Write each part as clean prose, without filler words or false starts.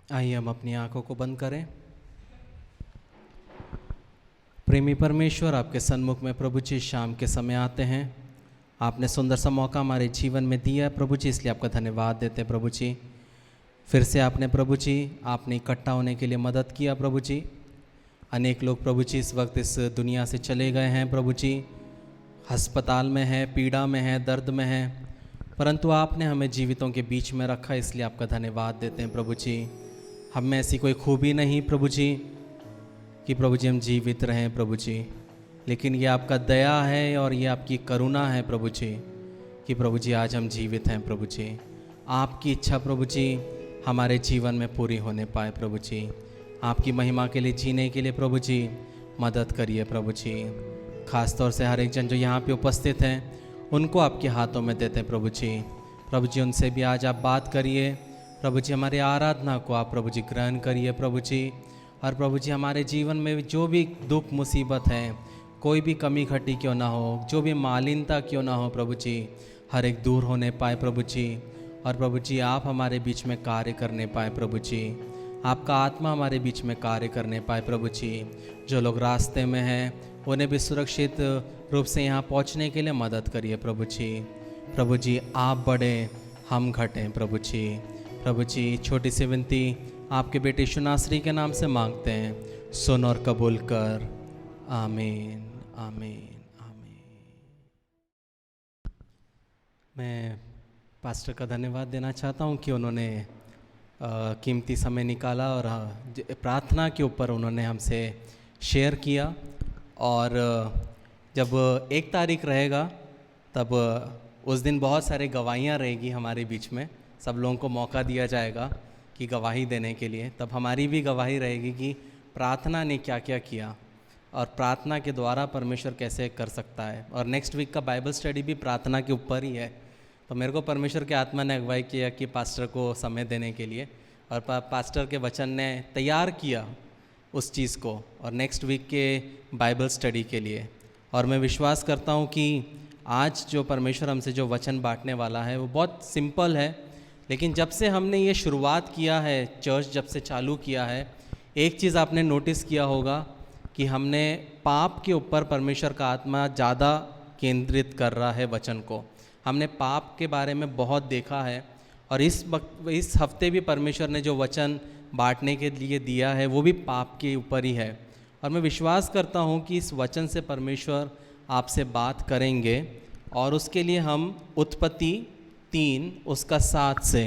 आइए हम अपनी आंखों को बंद करें। प्रेमी परमेश्वर, आपके सन्मुख में प्रभु जी शाम के समय आते हैं। आपने सुंदर सा मौका हमारे जीवन में दिया है प्रभु जी, इसलिए आपका धन्यवाद देते हैं प्रभु जी। फिर से आपने प्रभु जी आपने इकट्ठा होने के लिए मदद किया प्रभु जी। अनेक लोग प्रभु जी इस वक्त इस दुनिया से चले गए हैं प्रभु जी, अस्पताल में है, पीड़ा में है, दर्द में है, परंतु आपने हमें जीवितों के बीच में रखा, इसलिए आपका धन्यवाद देते हैं प्रभु जी। हम में ऐसी कोई खूबी नहीं प्रभु जी कि प्रभु जी हम जीवित रहें प्रभु जी, लेकिन ये आपका दया है और ये आपकी करुणा है प्रभु जी कि प्रभु जी आज हम जीवित हैं प्रभु जी। आपकी इच्छा प्रभु जी हमारे जीवन में पूरी होने पाए प्रभु जी। आपकी महिमा के लिए जीने के लिए प्रभु जी मदद करिए प्रभु जी। खास तौर से हर एक जन जो यहाँ पे उपस्थित हैं उनको आपके हाथों में देते हैं प्रभु जी। प्रभु जी उनसे भी आज आप बात करिए प्रभु जी। हमारी आराधना को आप प्रभु जी ग्रहण करिए प्रभु जी। और प्रभु जी हमारे जीवन में जो भी दुख मुसीबत है, कोई भी कमी घटी क्यों ना हो, जो भी मालिनता क्यों ना हो प्रभु जी, हर एक दूर होने पाए प्रभु जी। और प्रभु जी आप हमारे बीच में कार्य करने पाए प्रभु जी। आपका आत्मा हमारे बीच में कार्य करने पाए प्रभु जी। जो लोग रास्ते में हैं उन्हें भी सुरक्षित रूप से यहाँ पहुँचने के लिए मदद करिए प्रभु जी। प्रभु जी आप बढ़े हम घटें प्रभु जी। प्रभु जी छोटी सी विनती आपके बेटे यीशु नासरी के नाम से मांगते हैं, सुन और कबूल कर। आमीन आमीन आमीन। मैं पास्टर का धन्यवाद देना चाहता हूँ कि उन्होंने कीमती समय निकाला और प्रार्थना के ऊपर उन्होंने हमसे शेयर किया। और जब 1 तारीख रहेगा तब उस दिन बहुत सारे गवाहियाँ रहेगी हमारे बीच में, सब लोगों को मौका दिया जाएगा कि गवाही देने के लिए। तब हमारी भी गवाही रहेगी कि प्रार्थना ने क्या क्या किया और प्रार्थना के द्वारा परमेश्वर कैसे कर सकता है। और नेक्स्ट वीक का बाइबल स्टडी भी प्रार्थना के ऊपर ही है। तो मेरे को परमेश्वर के आत्मा ने अगुवाई किया कि पास्टर को समय देने के लिए, और पास्टर के वचन ने तैयार किया उस चीज़ को और नेक्स्ट वीक के बाइबल स्टडी के लिए। और मैं विश्वास करता हूँ कि आज जो परमेश्वर हमसे जो वचन बांटने वाला है वो बहुत सिंपल है, लेकिन जब से हमने ये शुरुआत किया है, चर्च जब से चालू किया है, एक चीज़ आपने नोटिस किया होगा कि हमने पाप के ऊपर परमेश्वर का आत्मा ज़्यादा केंद्रित कर रहा है वचन को। हमने पाप के बारे में बहुत देखा है और इस हफ्ते भी परमेश्वर ने जो वचन बांटने के लिए दिया है वो भी पाप के ऊपर ही है। और मैं विश्वास करता हूँ कि इस वचन से परमेश्वर आपसे बात करेंगे और उसके लिए हम उत्पत्ति 3 उसका 7 से,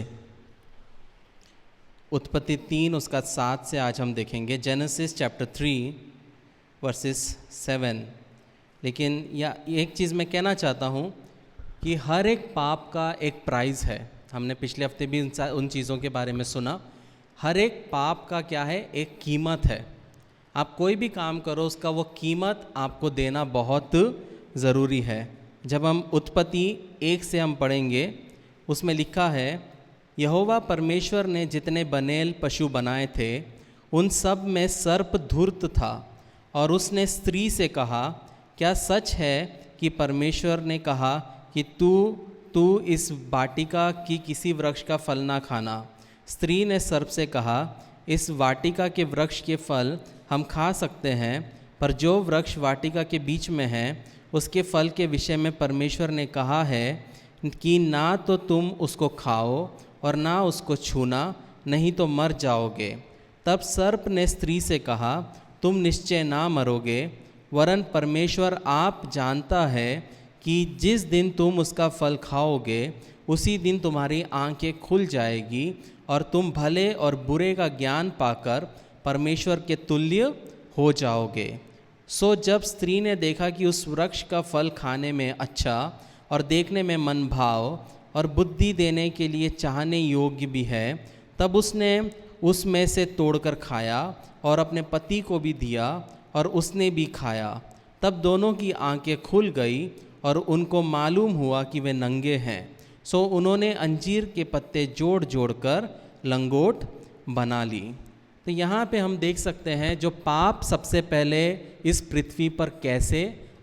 उत्पत्ति 3 उसका 7 से आज हम देखेंगे। Genesis chapter 3 versus 7। लेकिन एक चीज़ मैं कहना चाहता हूँ कि हर एक पाप का एक प्राइज़ है। हमने पिछले हफ्ते भी उन चीज़ों के बारे में सुना। हर एक पाप का क्या है, एक कीमत है। आप कोई भी काम करो उसका वो कीमत आपको देना बहुत ज़रूरी है। जब हम उत्पत्ति 1 से हम पढ़ेंगे, उसमें लिखा है, यहोवा परमेश्वर ने जितने बनेल पशु बनाए थे उन सब में सर्प धूर्त था, और उसने स्त्री से कहा, क्या सच है कि परमेश्वर ने कहा कि तू इस वाटिका की किसी वृक्ष का फल ना खाना। स्त्री ने सर्प से कहा, इस वाटिका के वृक्ष के फल हम खा सकते हैं, पर जो वृक्ष वाटिका के बीच में है उसके फल के विषय में परमेश्वर ने कहा है कि ना तो तुम उसको खाओ और ना उसको छूना, नहीं तो मर जाओगे। तब सर्प ने स्त्री से कहा, तुम निश्चय ना मरोगे, वरन परमेश्वर आप जानता है कि जिस दिन तुम उसका फल खाओगे उसी दिन तुम्हारी आंखें खुल जाएगी और तुम भले और बुरे का ज्ञान पाकर परमेश्वर के तुल्य हो जाओगे। सो जब स्त्री ने देखा कि उस वृक्ष का फल खाने में अच्छा और देखने में मन भाव और बुद्धि देने के लिए चाहने योग्य भी है, तब उसने उसमें से तोड़कर खाया और अपने पति को भी दिया और उसने भी खाया। तब दोनों की आंखें खुल गई और उनको मालूम हुआ कि वे नंगे हैं। सो उन्होंने अंजीर के पत्ते जोड़ जोड़ कर लंगोट बना ली। तो यहाँ पे हम देख सकते हैं जो पाप सबसे पहले इस पृथ्वी पर कैसे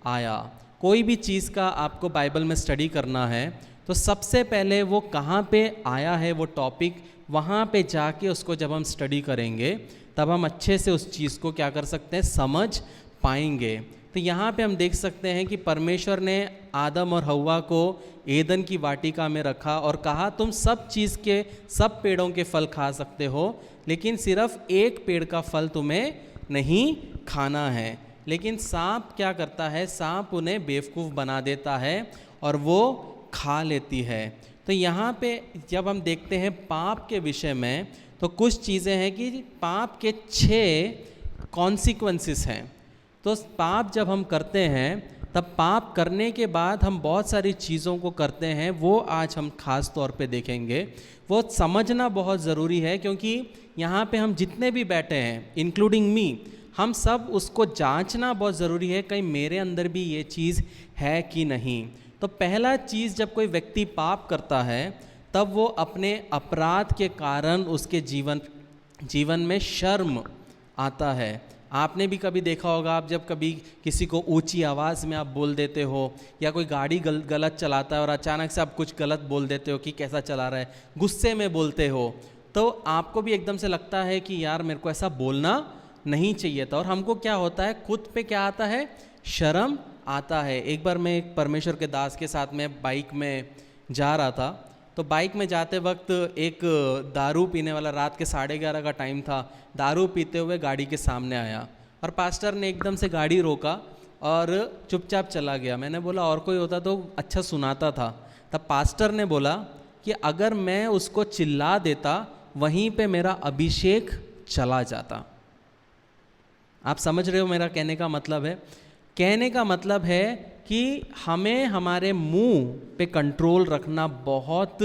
आया। कोई भी चीज़ का आपको बाइबल में स्टडी करना है तो सबसे पहले वो कहाँ पे आया है, वो टॉपिक वहाँ पे जाके उसको जब हम स्टडी करेंगे तब हम अच्छे से उस चीज़ को क्या कर सकते हैं, समझ पाएंगे। तो यहाँ पे हम देख सकते हैं कि परमेश्वर ने आदम और हव्वा को एदन की वाटिका में रखा और कहा तुम सब चीज़ के, सब पेड़ों के फल खा सकते हो, लेकिन सिर्फ एक पेड़ का फल तुम्हें नहीं खाना है। लेकिन सांप क्या करता है, सांप उन्हें बेवकूफ़ बना देता है और वो खा लेती है। तो यहाँ पे जब हम देखते हैं पाप के विषय में, तो कुछ चीज़ें हैं कि पाप के 6 कॉन्सिक्वेंसेस हैं। तो पाप जब हम करते हैं तब पाप करने के बाद हम बहुत सारी चीज़ों को करते हैं, वो आज हम खास तौर पे देखेंगे। वो समझना बहुत ज़रूरी है, क्योंकि यहाँ पे हम जितने भी बैठे हैं इंक्लूडिंग मी, हम सब उसको जांचना बहुत ज़रूरी है, कहीं मेरे अंदर भी ये चीज़ है कि नहीं। तो पहला चीज़, जब कोई व्यक्ति पाप करता है तब वो अपने अपराध के कारण उसके जीवन में शर्म आता है। आपने भी कभी देखा होगा, आप जब कभी किसी को ऊंची आवाज़ में आप बोल देते हो, या कोई गाड़ी गलत चलाता है और अचानक से आप कुछ गलत बोल देते हो कि कैसा चला रहा है, गुस्से में बोलते हो, तो आपको भी एकदम से लगता है कि यार मेरे को ऐसा बोलना नहीं चाहिए था। और हमको क्या होता है, खुद पे क्या आता है, शर्म आता है। एक बार मैं एक परमेश्वर के दास के साथ में बाइक में जा रहा था, तो बाइक में जाते वक्त एक दारू पीने वाला, रात के 11:30 का टाइम था, दारू पीते हुए गाड़ी के सामने आया और पास्टर ने एकदम से गाड़ी रोका और चुपचाप चला गया। मैंने बोला और कोई होता तो अच्छा सुनाता था। तब पास्टर ने बोला कि अगर मैं उसको चिल्ला देता वहीं पे मेरा अभिषेक चला जाता। आप समझ रहे हो मेरा कहने का मतलब है? कहने का मतलब है कि हमें हमारे मुंह पे कंट्रोल रखना बहुत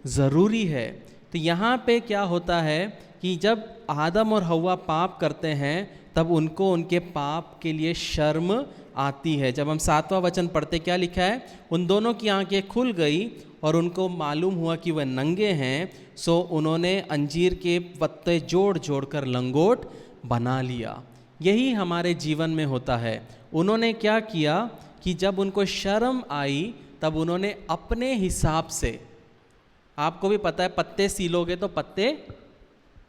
ज़रूरी है। तो यहाँ पे क्या होता है कि जब आदम और हव्वा पाप करते हैं तब उनको उनके पाप के लिए शर्म आती है। जब हम 7वां वचन पढ़ते, क्या लिखा है, उन दोनों की आंखें खुल गई और उनको मालूम हुआ कि वह नंगे हैं, सो उन्होंने अंजीर के पत्ते जोड़ जोड़ कर लंगोट बना लिया। यही हमारे जीवन में होता है। उन्होंने क्या किया कि जब उनको शर्म आई तब उन्होंने अपने हिसाब से, आपको भी पता है पत्ते सीलोगे तो पत्ते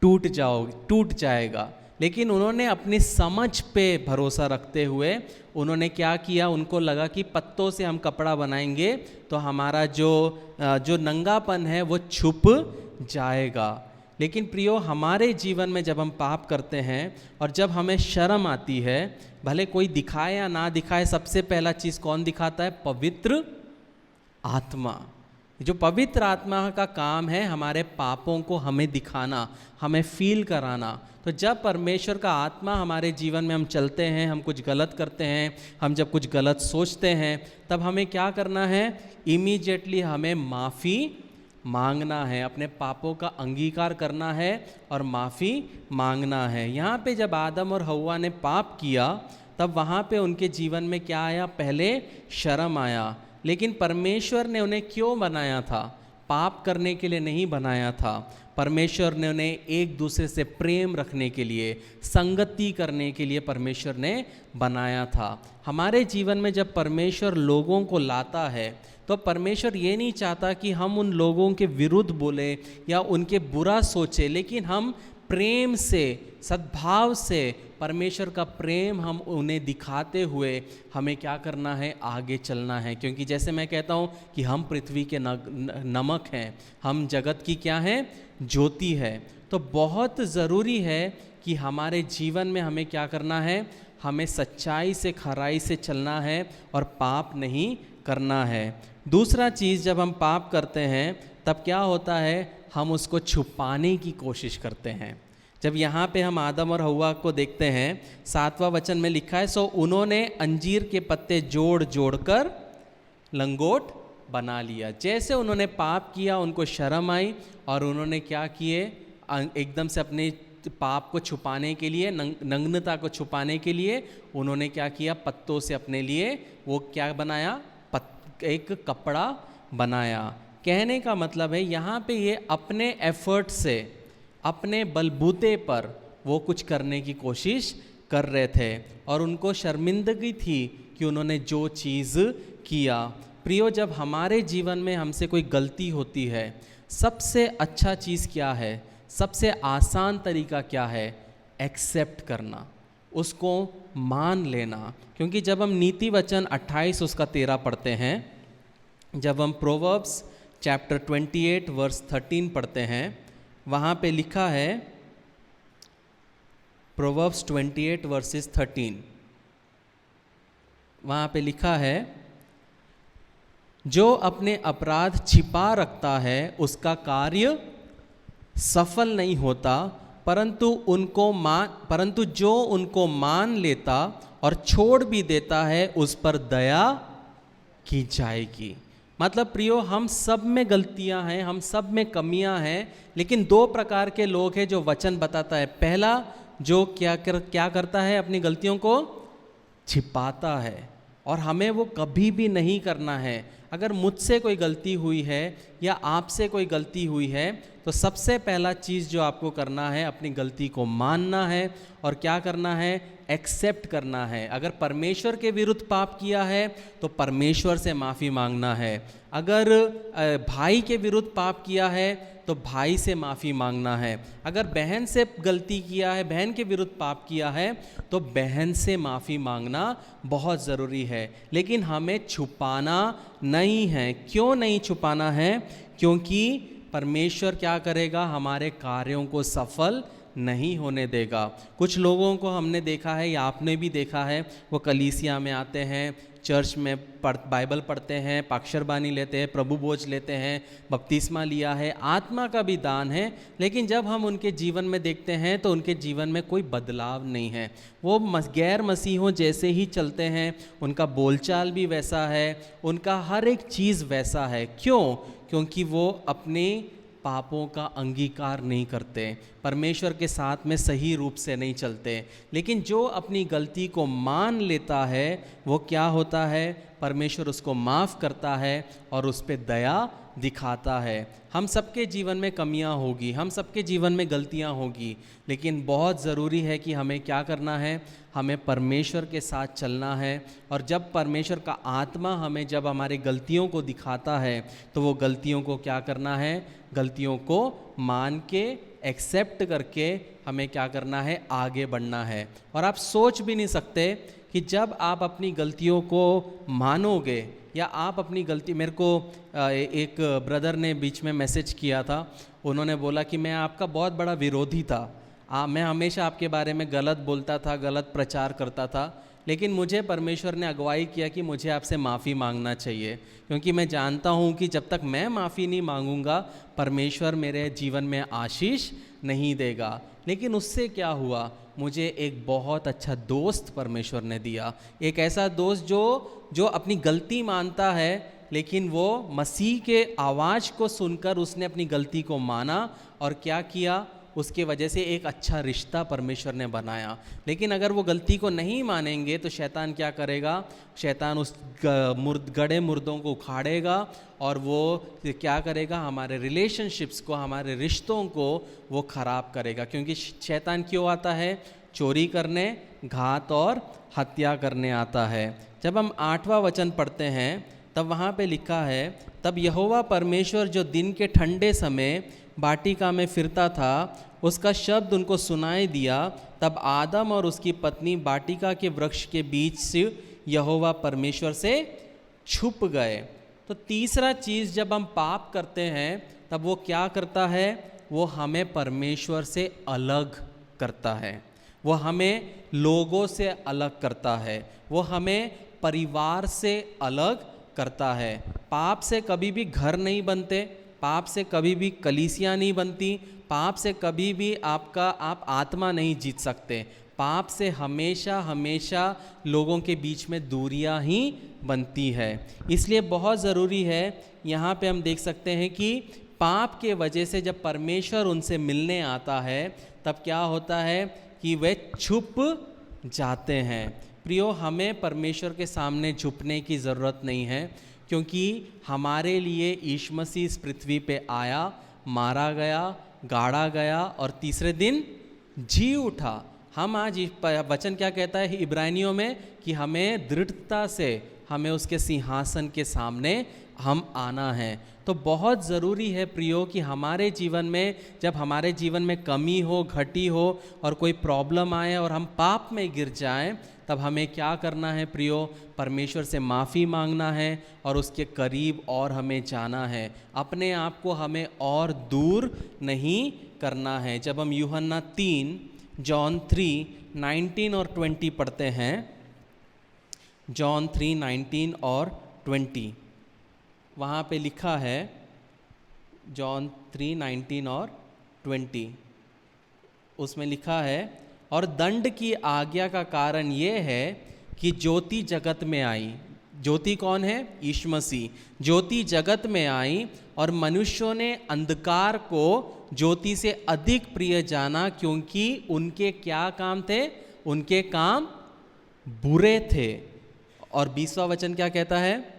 टूट जाएगा, लेकिन उन्होंने अपनी समझ पे भरोसा रखते हुए उन्होंने क्या किया, उनको लगा कि पत्तों से हम कपड़ा बनाएंगे तो हमारा जो नंगापन है वो छुप जाएगा। लेकिन प्रियो, हमारे जीवन में जब हम पाप करते हैं और जब हमें शर्म आती है, भले कोई दिखाए या ना दिखाए, सबसे पहला चीज़ कौन दिखाता है? पवित्र आत्मा। जो पवित्र आत्मा का काम है हमारे पापों को हमें दिखाना, हमें फील कराना। तो जब परमेश्वर का आत्मा हमारे जीवन में हम चलते हैं, हम कुछ गलत करते हैं, हम जब कुछ गलत सोचते हैं, तब हमें क्या करना है? इमीडिएटली हमें माफ़ी मांगना है, अपने पापों का अंगीकार करना है और माफ़ी मांगना है। यहाँ पे जब आदम और हव्वा ने पाप किया तब वहाँ पे उनके जीवन में क्या आया? पहले शर्म आया। लेकिन परमेश्वर ने उन्हें क्यों बनाया था? पाप करने के लिए नहीं बनाया था। परमेश्वर ने उन्हें एक दूसरे से प्रेम रखने के लिए, संगति करने के लिए परमेश्वर ने बनाया था। हमारे जीवन में जब परमेश्वर लोगों को लाता है तो परमेश्वर ये नहीं चाहता कि हम उन लोगों के विरुद्ध बोले या उनके बुरा सोचे, लेकिन हम प्रेम से, सद्भाव से परमेश्वर का प्रेम हम उन्हें दिखाते हुए हमें क्या करना है? आगे चलना है। क्योंकि जैसे मैं कहता हूँ कि हम पृथ्वी के नमक हैं, हम जगत की क्या हैं? ज्योति है। तो बहुत ज़रूरी है कि हमारे जीवन में हमें क्या करना है? हमें सच्चाई से, खराई से चलना है और पाप नहीं करना है। दूसरा चीज़, जब हम पाप करते हैं तब क्या होता है? हम उसको छुपाने की कोशिश करते हैं। जब यहाँ पे हम आदम और हव्वा को देखते हैं, 7वां वचन में लिखा है, सो उन्होंने अंजीर के पत्ते जोड़ जोड़ कर लंगोट बना लिया। जैसे उन्होंने पाप किया उनको शर्म आई और उन्होंने क्या किए? एकदम से अपने पाप को छुपाने के लिए, नग्नता को छुपाने के लिए उन्होंने क्या किया? पत्तों से अपने लिए वो क्या बनाया? एक कपड़ा बनाया। कहने का मतलब है यहाँ पे ये अपने एफर्ट से, अपने बलबूते पर वो कुछ करने की कोशिश कर रहे थे और उनको शर्मिंदगी थी कि उन्होंने जो चीज़ किया। प्रियो, जब हमारे जीवन में हमसे कोई गलती होती है, सबसे अच्छा चीज़ क्या है, सबसे आसान तरीका क्या है? एक्सेप्ट करना, उसको मान लेना। क्योंकि जब हम नीति वचन 28 उसका 13 पढ़ते हैं, जब हम प्रोवर्ब्स चैप्टर 28 वर्स 13 पढ़ते हैं, वहाँ पे लिखा है, प्रोवर्ब्स 28 वर्सेस 13, वहाँ पे लिखा है, जो अपने अपराध छिपा रखता है उसका कार्य सफल नहीं होता, परंतु जो उनको मान लेता और छोड़ भी देता है उस पर दया की जाएगी। मतलब प्रियो, हम सब में गलतियां हैं, हम सब में कमियां हैं, लेकिन दो प्रकार के लोग हैं जो वचन बताता है। पहला, जो क्या करता है, अपनी गलतियों को छिपाता है, और हमें वो कभी भी नहीं करना है। अगर मुझसे कोई गलती हुई है या आपसे कोई गलती हुई है, तो सबसे पहला चीज़ जो आपको करना है, अपनी गलती को मानना है और क्या करना है? एक्सेप्ट करना है। अगर परमेश्वर के विरुद्ध पाप किया है तो परमेश्वर से माफ़ी मांगना है। अगर भाई के विरुद्ध पाप किया है तो भाई से माफ़ी मांगना है। अगर बहन से गलती किया है, बहन के विरुद्ध पाप किया है, तो बहन से माफ़ी मांगना बहुत ज़रूरी है। लेकिन हमें छुपाना नहीं है। क्यों नहीं छुपाना है? क्योंकि परमेश्वर क्या करेगा? हमारे कार्यों को सफल नहीं होने देगा। कुछ लोगों को हमने देखा है, या आपने भी देखा है, वो कलीसिया में आते हैं, चर्च में बाइबल पढ़ते हैं, पाक्षरबानी लेते हैं, प्रभु भोज लेते हैं, बपतिस्मा लिया है, आत्मा का भी दान है, लेकिन जब हम उनके जीवन में देखते हैं तो उनके जीवन में कोई बदलाव नहीं है। वो गैर मसीहों जैसे ही चलते हैं, उनका बोलचाल भी वैसा है, उनका हर एक चीज़ वैसा है। क्यों? क्योंकि वो अपने पापों का अंगीकार नहीं करते, परमेश्वर के साथ में सही रूप से नहीं चलते। लेकिन जो अपनी गलती को मान लेता है, वो क्या होता है? परमेश्वर उसको माफ़ करता है और उस पर दया दिखाता है। हम सबके जीवन में कमियां होगी, हम सबके जीवन में गलतियां होगी, लेकिन बहुत ज़रूरी है कि हमें क्या करना है? हमें परमेश्वर के साथ चलना है। और जब परमेश्वर का आत्मा हमें जब हमारी गलतियों को दिखाता है, तो वो गलतियों को क्या करना है? गलतियों को मान के, एक्सेप्ट करके हमें क्या करना है? आगे बढ़ना है। और आप सोच भी नहीं सकते कि जब आप अपनी गलतियों को मानोगे, या आप अपनी गलती, मेरे को एक ब्रदर ने बीच में मैसेज किया था, उन्होंने बोला कि मैं आपका बहुत बड़ा विरोधी था, मैं हमेशा आपके बारे में गलत बोलता था, गलत प्रचार करता था, लेकिन मुझे परमेश्वर ने अगुवाई किया कि मुझे आपसे माफ़ी मांगना चाहिए, क्योंकि मैं जानता हूँ कि जब तक मैं माफ़ी नहीं मांगूंगा, परमेश्वर मेरे जीवन में आशीष नहीं देगा। लेकिन उससे क्या हुआ? मुझे एक बहुत अच्छा दोस्त परमेश्वर ने दिया, एक ऐसा दोस्त जो अपनी गलती मानता है, लेकिन वो मसीह के आवाज़ को सुनकर उसने अपनी गलती को माना, और क्या किया? उसके वजह से एक अच्छा रिश्ता परमेश्वर ने बनाया। लेकिन अगर वो गलती को नहीं मानेंगे तो शैतान क्या करेगा? शैतान उस गड़े मुर्दों को उखाड़ेगा, और वो क्या करेगा? हमारे रिलेशनशिप्स को, हमारे रिश्तों को वो ख़राब करेगा। क्योंकि शैतान क्यों आता है? चोरी करने, घात और हत्या करने आता है। जब हम 8वां वचन पढ़ते हैं, तब वहाँ पे लिखा है, तब यहोवा परमेश्वर जो दिन के ठंडे समय वाटिका में फिरता था, उसका शब्द उनको सुनाई दिया। तब आदम और उसकी पत्नी वाटिका के वृक्ष के बीच से यहोवा परमेश्वर से छुप गए। तो तीसरा चीज़, जब हम पाप करते हैं तब वो क्या करता है? वो हमें परमेश्वर से अलग करता है, वो हमें लोगों से अलग करता है, वो हमें परिवार से अलग करता है। पाप से कभी भी घर नहीं बनते, पाप से कभी भी कलीसिया नहीं बनती, पाप से कभी भी आप आत्मा नहीं जीत सकते। पाप से हमेशा हमेशा लोगों के बीच में दूरियां ही बनती है। इसलिए बहुत ज़रूरी है, यहाँ पे हम देख सकते हैं कि पाप के वजह से जब परमेश्वर उनसे मिलने आता है, तब क्या होता है कि वे छुप जाते हैं। प्रियो, हमें परमेश्वर के सामने झुकने की ज़रूरत नहीं है, क्योंकि हमारे लिए यीशु मसीह इस पृथ्वी पे आया, मारा गया, गाड़ा गया और तीसरे दिन जी उठा। हम आज वचन क्या कहता है इब्रानियों में, कि हमें दृढ़ता से हमें उसके सिंहासन के सामने हम आना है। तो बहुत ज़रूरी है प्रियो कि हमारे जीवन में, जब हमारे जीवन में कमी हो, घटी हो और कोई प्रॉब्लम आए और हम पाप में गिर जाएं, तब हमें क्या करना है प्रियो? परमेश्वर से माफ़ी मांगना है और उसके करीब और हमें जाना है। अपने आप को हमें और दूर नहीं करना है। जब हम यूहन्ना 3 जॉन 3:19 और 20 पढ़ते हैं, जॉन 3:19 और 20, वहाँ पे लिखा है, जॉन 3:19 और 20, उसमें लिखा है, और दंड की आज्ञा का कारण ये है कि ज्योति जगत में आई। ज्योति कौन है? यीशु मसीह। ज्योति जगत में आई और मनुष्यों ने अंधकार को ज्योति से अधिक प्रिय जाना, क्योंकि उनके क्या काम थे? उनके काम बुरे थे। और 20वां वचन क्या कहता है?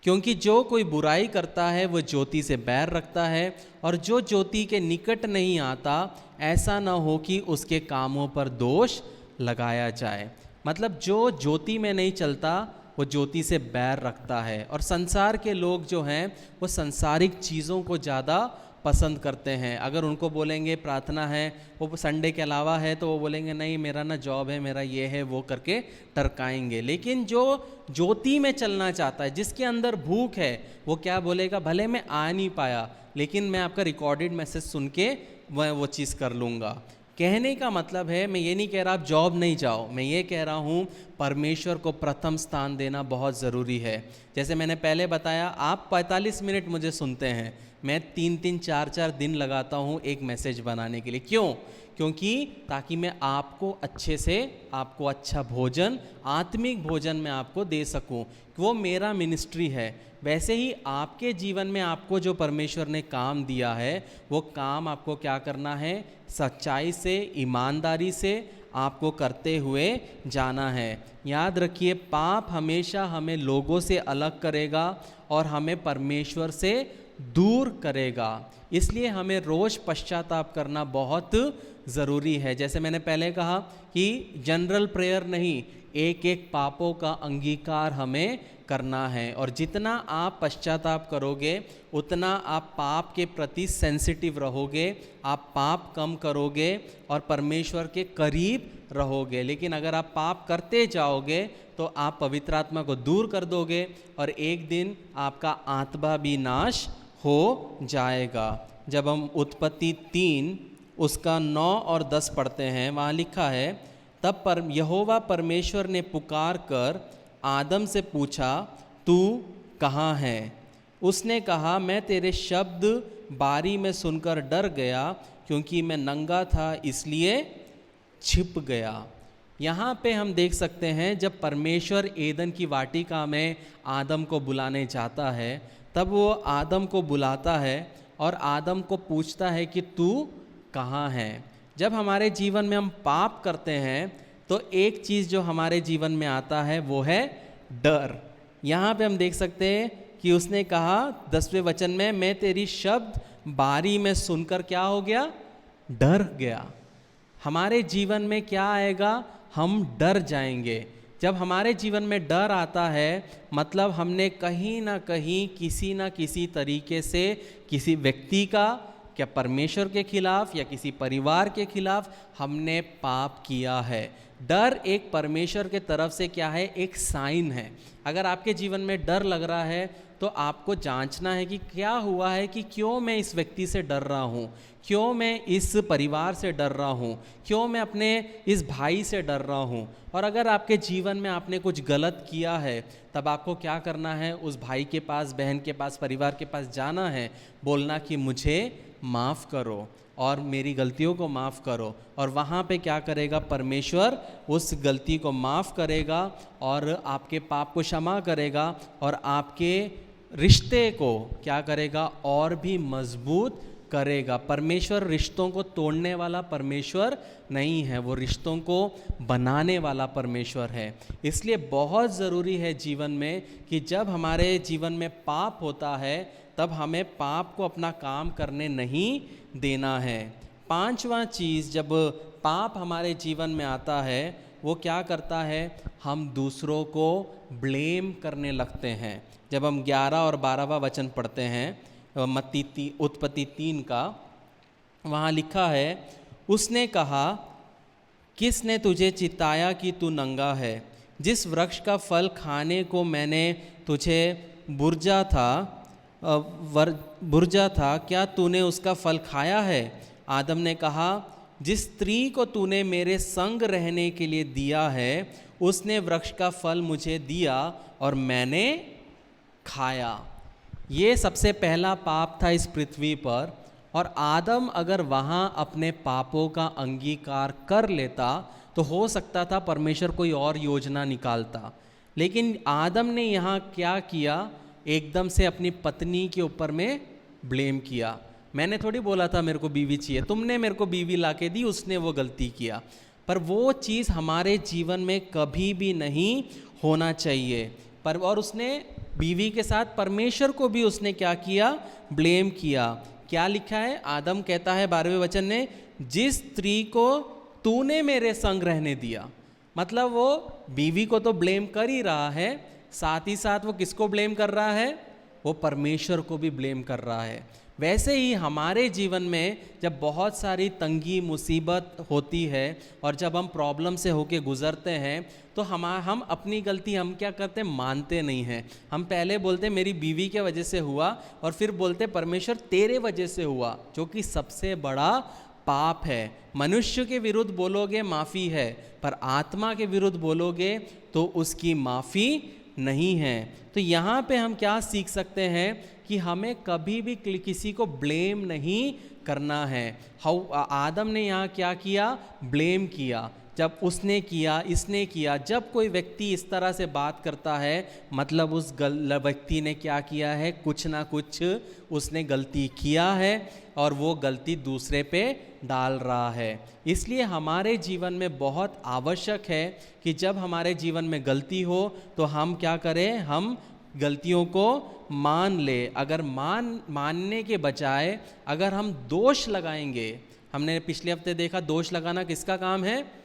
क्योंकि जो कोई बुराई करता है वो ज्योति से बैर रखता है, और जो ज्योति के निकट नहीं आता, ऐसा न हो कि उसके कामों पर दोष लगाया जाए। मतलब जो ज्योति में नहीं चलता वो ज्योति से बैर रखता है। और संसार के लोग जो हैं वो सांसारिक चीज़ों को ज़्यादा पसंद करते हैं। अगर उनको बोलेंगे प्रार्थना है, वो संडे के अलावा है, तो वो बोलेंगे नहीं मेरा ना जॉब है, मेरा ये है, वो करके टरकाएंगे। लेकिन जो ज्योति में चलना चाहता है, जिसके अंदर भूख है, वो क्या बोलेगा? भले मैं आ नहीं पाया, लेकिन मैं आपका रिकॉर्डेड मैसेज सुन के मैं वो चीज़ कर लूँगा। कहने का मतलब है, मैं ये नहीं कह रहा आप जॉब नहीं जाओ, मैं ये कह रहा हूँ परमेश्वर को प्रथम स्थान देना बहुत ज़रूरी है। जैसे मैंने पहले बताया, आप 45 मिनट मुझे सुनते हैं, मैं 3-3, 4-4 दिन लगाता हूँ एक मैसेज बनाने के लिए। क्यों? क्योंकि ताकि मैं आपको अच्छे से, आपको अच्छा भोजन, आत्मिक भोजन मैं आपको दे सकूँ। वो मेरा मिनिस्ट्री है। वैसे ही आपके जीवन में आपको जो परमेश्वर ने काम दिया है, वो काम आपको क्या करना है? सच्चाई से, ईमानदारी से आपको करते हुए जाना है। याद रखिए, पाप हमेशा हमें लोगों से अलग करेगा और हमें परमेश्वर से दूर करेगा। इसलिए हमें रोज़ पश्चाताप करना बहुत ज़रूरी है। जैसे मैंने पहले कहा कि जनरल प्रेयर नहीं, एक एक पापों का अंगीकार हमें करना है। और जितना आप पश्चाताप करोगे, उतना आप पाप के प्रति सेंसिटिव रहोगे, आप पाप कम करोगे और परमेश्वर के करीब रहोगे। लेकिन अगर आप पाप करते जाओगे तो आप पवित्र आत्मा को दूर कर दोगे और एक दिन आपका आत्मा भी नाश हो जाएगा। जब हम उत्पत्ति 3 उसका 9 और 10 पढ़ते हैं, वहाँ लिखा है, तब यहोवा परमेश्वर ने पुकार कर आदम से पूछा, तू कहाँ है? उसने कहा, मैं तेरे शब्द बारी में सुनकर डर गया, क्योंकि मैं नंगा था इसलिए छिप गया। यहाँ पे हम देख सकते हैं, जब परमेश्वर एदन की वाटिका में आदम को बुलाने जाता है, तब वो आदम को बुलाता है और आदम को पूछता है कि तू कहाँ है। जब हमारे जीवन में हम पाप करते हैं तो एक चीज़ जो हमारे जीवन में आता है वो है डर। यहाँ पे हम देख सकते हैं कि उसने कहा 10वें वचन में, मैं तेरी शब्द बारी में सुनकर क्या हो गया? डर गया। हमारे जीवन में क्या आएगा? हम डर जाएंगे। जब हमारे जीवन में डर आता है, मतलब हमने कहीं ना कहीं किसी ना किसी तरीके से किसी व्यक्ति का, क्या परमेश्वर के खिलाफ या किसी परिवार के खिलाफ हमने पाप किया है। डर एक परमेश्वर के तरफ से क्या है? एक साइन है। अगर आपके जीवन में डर लग रहा है तो आपको जांचना है कि क्या हुआ है, कि क्यों मैं इस व्यक्ति से डर रहा हूँ, क्यों मैं इस परिवार से डर रहा हूँ, क्यों मैं अपने इस भाई से डर रहा हूँ। और अगर आपके जीवन में आपने कुछ गलत किया है, तब आपको क्या करना है? उस भाई के पास, बहन के पास, परिवार के पास जाना है, बोलना कि मुझे माफ़ करो और मेरी गलतियों को माफ़ करो। और वहाँ पे क्या करेगा? परमेश्वर उस गलती को माफ़ करेगा और आपके पाप को क्षमा करेगा और आपके रिश्ते को क्या करेगा? और भी मजबूत करेगा। परमेश्वर रिश्तों को तोड़ने वाला परमेश्वर नहीं है, वो रिश्तों को बनाने वाला परमेश्वर है। इसलिए बहुत ज़रूरी है जीवन में कि जब हमारे जीवन में पाप होता है, तब हमें पाप को अपना काम करने नहीं देना है। 5वां चीज़, जब पाप हमारे जीवन में आता है वो क्या करता है, हम दूसरों को ब्लेम करने लगते हैं। जब हम 11 और 12वां वचन पढ़ते हैं उत्पत्ति 3 का, वहाँ लिखा है, उसने कहा, किसने तुझे चिताया कि तू नंगा है? जिस वृक्ष का फल खाने को मैंने तुझे बुर्जा था, क्या तूने उसका फल खाया है? आदम ने कहा, जिस स्त्री को तूने मेरे संग रहने के लिए दिया है, उसने वृक्ष का फल मुझे दिया और मैंने खाया। ये सबसे पहला पाप था इस पृथ्वी पर, और आदम अगर वहाँ अपने पापों का अंगीकार कर लेता तो हो सकता था परमेश्वर कोई और योजना निकालता। लेकिन आदम ने यहाँ क्या किया, एकदम से अपनी पत्नी के ऊपर में ब्लेम किया। मैंने थोड़ी बोला था मेरे को बीवी चाहिए, तुमने मेरे को बीवी लाके दी, उसने वो गलती किया। पर वो चीज़ हमारे जीवन में कभी भी नहीं होना चाहिए। पर और उसने बीवी के साथ परमेश्वर को भी उसने क्या किया, ब्लेम किया। क्या लिखा है, आदम कहता है 12वें वचन में, जिस स्त्री को तूने मेरे संग रहने दिया। मतलब वो बीवी को तो ब्लेम कर ही रहा है, साथ ही साथ वो किसको ब्लेम कर रहा है, वो परमेश्वर को भी ब्लेम कर रहा है। वैसे ही हमारे जीवन में जब बहुत सारी तंगी मुसीबत होती है और जब हम प्रॉब्लम से होके गुजरते हैं तो हम अपनी गलती हम क्या करते हैं, मानते नहीं हैं। हम पहले बोलते मेरी बीवी के वजह से हुआ, और फिर बोलते परमेश्वर तेरे वजह से हुआ, जो कि सबसे बड़ा पाप है। मनुष्य के विरुद्ध बोलोगे माफ़ी है, पर आत्मा के विरुद्ध बोलोगे तो उसकी माफ़ी नहीं है। तो यहाँ पे हम क्या सीख सकते हैं कि हमें कभी भी किसी को ब्लेम नहीं करना है। आदम ने यहाँ क्या किया, ब्लेम किया। जब उसने किया, इसने किया, जब कोई व्यक्ति इस तरह से बात करता है, मतलब उस व्यक्ति ने क्या किया है, कुछ ना कुछ उसने गलती किया है और वो गलती दूसरे पे डाल रहा है। इसलिए हमारे जीवन में बहुत आवश्यक है कि जब हमारे जीवन में गलती हो तो हम क्या करें, हम गलतियों को मान ले। अगर मानने के बजाय अगर हम दोष लगाएंगे, हमने पिछले हफ्ते देखा दोष लगाना किसका काम है,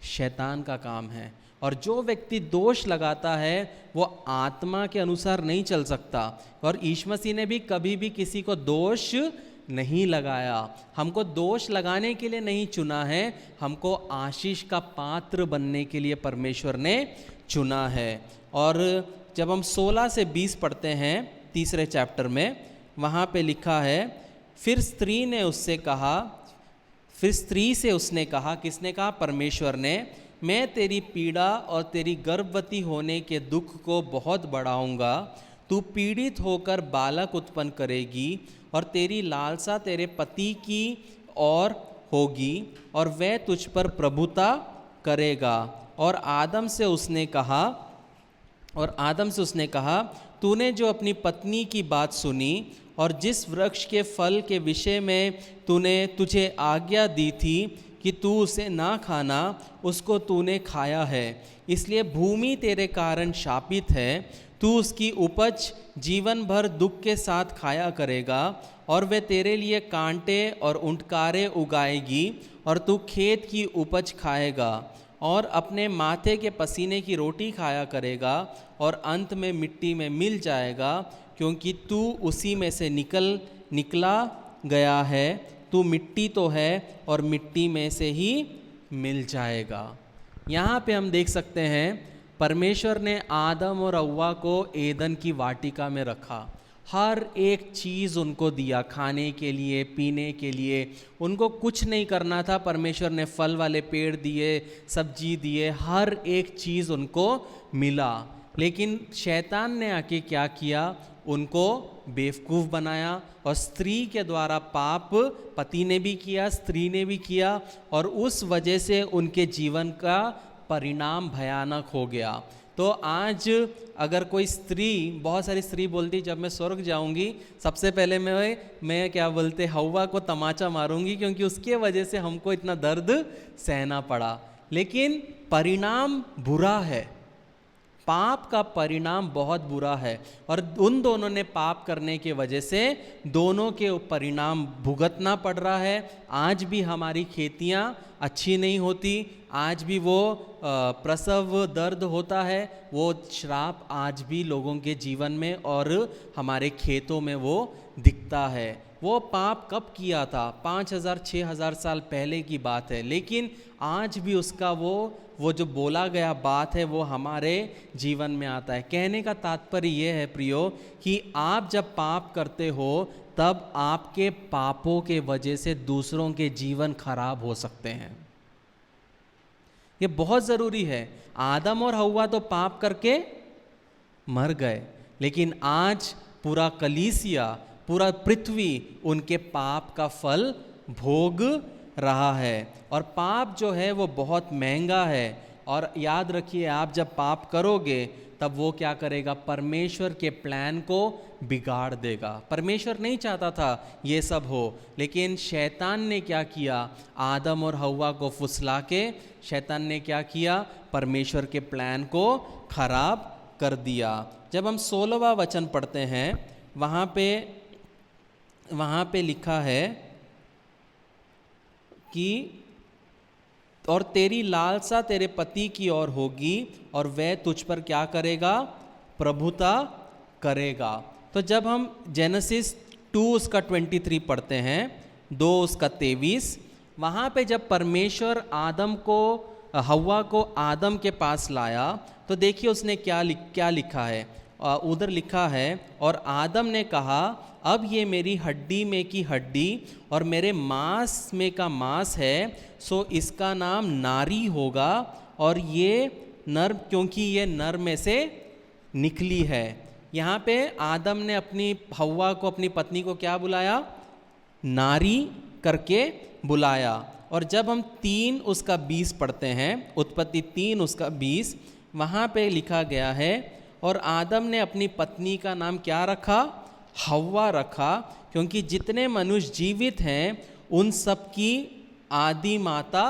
शैतान का काम है। और जो व्यक्ति दोष लगाता है वो आत्मा के अनुसार नहीं चल सकता। और यीशु मसीह ने भी कभी भी किसी को दोष नहीं लगाया। हमको दोष लगाने के लिए नहीं चुना है, हमको आशीष का पात्र बनने के लिए परमेश्वर ने चुना है। और जब हम 16 से 20 पढ़ते हैं तीसरे चैप्टर में, वहाँ पे लिखा है, फिर स्त्री से उसने कहा, किसने कहा, परमेश्वर ने, मैं तेरी पीड़ा और तेरी गर्भवती होने के दुख को बहुत बढ़ाऊंगा। तू पीड़ित होकर बालक उत्पन्न करेगी और तेरी लालसा तेरे पति की ओर होगी और वह तुझ पर प्रभुता करेगा। और आदम से उसने कहा, तूने जो अपनी पत्नी की बात सुनी और जिस वृक्ष के फल के विषय में तुझे आज्ञा दी थी कि तू उसे ना खाना, उसको तूने खाया है, इसलिए भूमि तेरे कारण शापित है। तू उसकी उपज जीवन भर दुख के साथ खाया करेगा और वे तेरे लिए कांटे और उंटकारे उगाएगी और तू खेत की उपज खाएगा और अपने माथे के पसीने की रोटी खाया करेगा और अंत में मिट्टी में मिल जाएगा, क्योंकि तू उसी में से निकला गया है। तू मिट्टी तो है और मिट्टी में से ही मिल जाएगा। यहाँ पे हम देख सकते हैं परमेश्वर ने आदम और हव्वा को एदन की वाटिका में रखा। हर एक चीज़ उनको दिया, खाने के लिए, पीने के लिए। उनको कुछ नहीं करना था, परमेश्वर ने फल वाले पेड़ दिए, सब्जी दिए, हर एक चीज़ उनको मिला। लेकिन शैतान ने आके क्या किया, उनको बेवकूफ़ बनाया और स्त्री के द्वारा पाप पति ने भी किया, स्त्री ने भी किया, और उस वजह से उनके जीवन का परिणाम भयानक हो गया। तो आज अगर कोई स्त्री, बहुत सारी स्त्री बोलती जब मैं स्वर्ग जाऊंगी सबसे पहले मैं क्या बोलते, हव्वा को तमाचा मारूंगी, क्योंकि उसके वजह से हमको इतना दर्द सहना पड़ा। लेकिन परिणाम बुरा है, पाप का परिणाम बहुत बुरा है और उन दोनों ने पाप करने के वजह से दोनों के परिणाम भुगतना पड़ रहा है। आज भी हमारी खेतियाँ अच्छी नहीं होती, आज भी वो प्रसव दर्द होता है, वो श्राप आज भी लोगों के जीवन में और हमारे खेतों में वो दिखता है। वो पाप कब किया था? 5000-6000 साल पहले की बात है, लेकिन आज भी उसका वो जो बोला गया बात है वो हमारे जीवन में आता है। कहने का तात्पर्य ये है प्रियो कि आप जब पाप करते हो तब आपके पापों के वजह से दूसरों के जीवन खराब हो सकते हैं। ये बहुत ज़रूरी है। आदम और हव्वा तो पाप करके मर गए, लेकिन आज पूरा कलीसिया, पूरा पृथ्वी उनके पाप का फल भोग रहा है। और पाप जो है वो बहुत महंगा है। और याद रखिए, आप जब पाप करोगे तब वो क्या करेगा? परमेश्वर के प्लान को बिगाड़ देगा। परमेश्वर नहीं चाहता था ये सब हो, लेकिन शैतान ने क्या किया? आदम और हव्वा को फुसला के शैतान ने क्या किया? परमेश्वर के प्लान को खराब कर दिया। जब हम 16वां वचन पढ़ते हैं, वहाँ पे लिखा है कि और तेरी लालसा तेरे पति की ओर होगी और वह तुझ पर क्या करेगा? प्रभुता करेगा। तो जब हम जेनेसिस 2 उसका 23 पढ़ते हैं, 2 उसका 23, वहाँ पे जब परमेश्वर हव्वा को आदम के पास लाया तो देखिए उसने क्या लिखा है। उधर लिखा है, और आदम ने कहा, अब ये मेरी हड्डी में की हड्डी और मेरे मांस में का मांस है, सो इसका नाम नारी होगा, और ये नर, क्योंकि ये नर में से निकली है। यहाँ पे आदम ने अपनी हव्वा को, अपनी पत्नी को क्या बुलाया? नारी करके बुलाया। और जब हम 3 उसका 20 पढ़ते हैं, उत्पत्ति 3 उसका 20, वहाँ पे लिखा गया है, और आदम ने अपनी पत्नी का नाम क्या रखा? हव्वा रखा, क्योंकि जितने मनुष्य जीवित हैं उन सब की आदि माता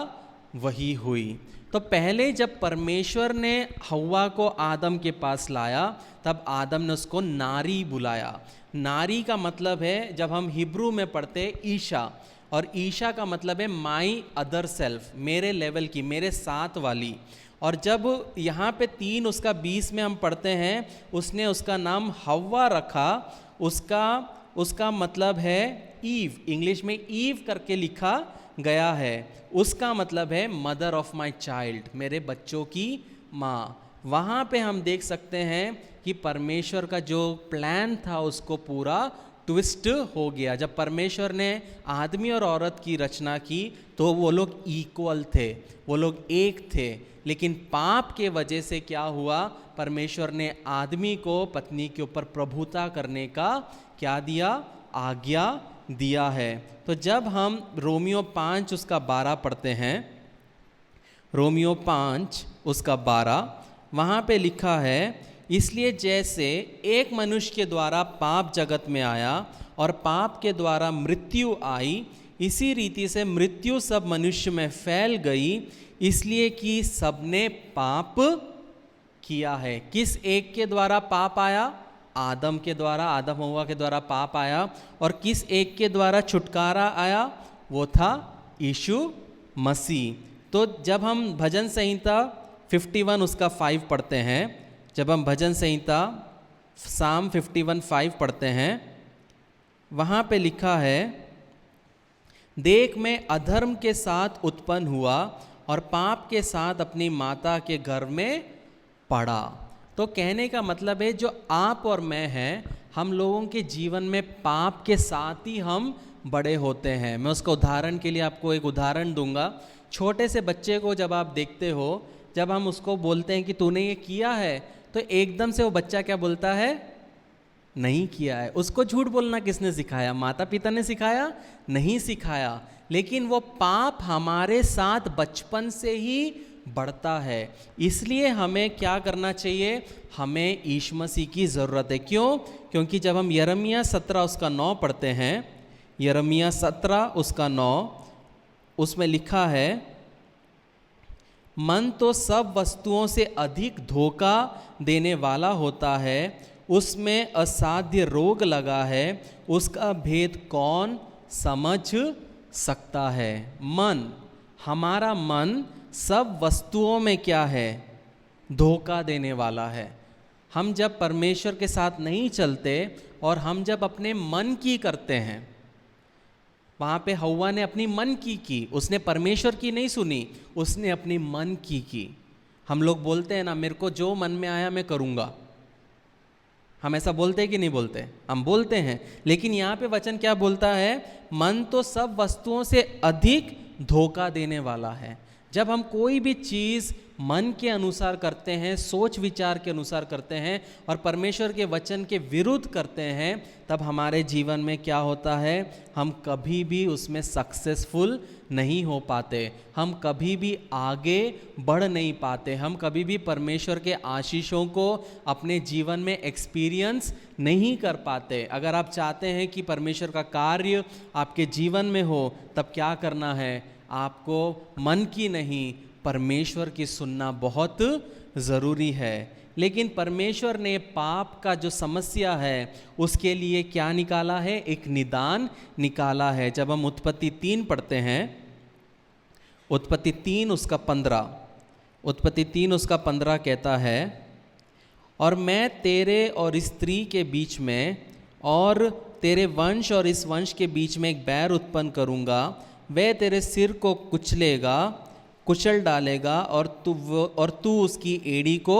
वही हुई। तो पहले जब परमेश्वर ने हव्वा को आदम के पास लाया तब आदम ने उसको नारी बुलाया। नारी का मतलब है, जब हम हिब्रू में पढ़ते, ईशा, और ईशा का मतलब है माई अदर सेल्फ, मेरे लेवल की, मेरे साथ वाली। और जब यहाँ पे 3 उसका 20 में हम पढ़ते हैं, उसने उसका नाम हव्वा रखा। उसका मतलब है ईव, इंग्लिश में ईव करके लिखा गया है। उसका मतलब है मदर ऑफ माय चाइल्ड, मेरे बच्चों की माँ। वहाँ पे हम देख सकते हैं कि परमेश्वर का जो प्लान था उसको पूरा ट्विस्ट हो गया। जब परमेश्वर ने आदमी और औरत की रचना की तो वो लोग इक्वल थे, वो लोग एक थे, लेकिन पाप के वजह से क्या हुआ? परमेश्वर ने आदमी को पत्नी के ऊपर प्रभुता करने का क्या दिया? आज्ञा दिया है। तो जब हम रोमियो 5 उसका 12 पढ़ते हैं, रोमियो 5 उसका 12, वहाँ पे लिखा है, इसलिए जैसे एक मनुष्य के द्वारा पाप जगत में आया और पाप के द्वारा मृत्यु आई, इसी रीति से मृत्यु सब मनुष्य में फैल गई, इसलिए कि सबने पाप किया है। किस एक के द्वारा पाप आया? आदम के द्वारा, आदम हव्वा के द्वारा पाप आया। और किस एक के द्वारा छुटकारा आया? वो था यीशु मसीह। तो जब हम भजन संहिता 51 उसका 5 पढ़ते हैं, जब हम भजन संहिता साम 51:5 पढ़ते हैं, वहाँ पे लिखा है, देख मैं अधर्म के साथ उत्पन्न हुआ और पाप के साथ अपनी माता के गर्भ में पड़ा। तो कहने का मतलब है, जो आप और मैं हैं, हम लोगों के जीवन में पाप के साथ ही हम बड़े होते हैं। मैं उसका उदाहरण के लिए आपको एक उदाहरण दूंगा। छोटे से बच्चे को जब आप देखते हो, जब हम उसको बोलते हैं कि तूने ये किया है, तो एकदम से वो बच्चा क्या बोलता है? नहीं किया है। उसको झूठ बोलना किसने सिखाया? माता पिता ने सिखाया? नहीं सिखाया। लेकिन वो पाप हमारे साथ बचपन से ही बढ़ता है। इसलिए हमें क्या करना चाहिए? हमें यीशु मसीह की ज़रूरत है। क्यों? क्योंकि जब हम यिर्मयाह 17 उसका 9 पढ़ते हैं, यिर्मयाह 17 उसका 9, उसमें लिखा है, मन तो सब वस्तुओं से अधिक धोखा देने वाला होता है, उसमें असाध्य रोग लगा है, उसका भेद कौन समझ सकता है। मन, हमारा मन सब वस्तुओं में क्या है, धोखा देने वाला है। हम जब परमेश्वर के साथ नहीं चलते और हम जब अपने मन की करते हैं, वहाँ पे हव्वा ने अपनी मन की, उसने परमेश्वर की नहीं सुनी, उसने अपनी मन की। हम लोग बोलते हैं ना, मेरे को जो मन में आया मैं करूँगा। हम ऐसा बोलते हैं कि नहीं बोलते? हम बोलते हैं। लेकिन यहाँ पे वचन क्या बोलता है? मन तो सब वस्तुओं से अधिक धोखा देने वाला है। जब हम कोई भी चीज़ मन के अनुसार करते हैं, सोच विचार के अनुसार करते हैं और परमेश्वर के वचन के विरुद्ध करते हैं, तब हमारे जीवन में क्या होता है? हम कभी भी उसमें सक्सेसफुल नहीं हो पाते, हम कभी भी आगे बढ़ नहीं पाते, हम कभी भी परमेश्वर के आशीषों को अपने जीवन में एक्सपीरियंस नहीं कर पाते। अगर आप चाहते हैं कि परमेश्वर का कार्य आपके जीवन में हो, तब क्या करना है? आपको मन की नहीं, परमेश्वर की सुनना बहुत ज़रूरी है। लेकिन परमेश्वर ने पाप का जो समस्या है उसके लिए क्या निकाला है? एक निदान निकाला है। जब हम उत्पत्ति 3 पढ़ते हैं, उत्पत्ति 3 उसका 15 कहता है, और मैं तेरे और स्त्री के बीच में और तेरे वंश और इस वंश के बीच में एक बैर उत्पन्न करूँगा, वह तेरे सिर को कुचल डालेगा और तू उसकी एड़ी को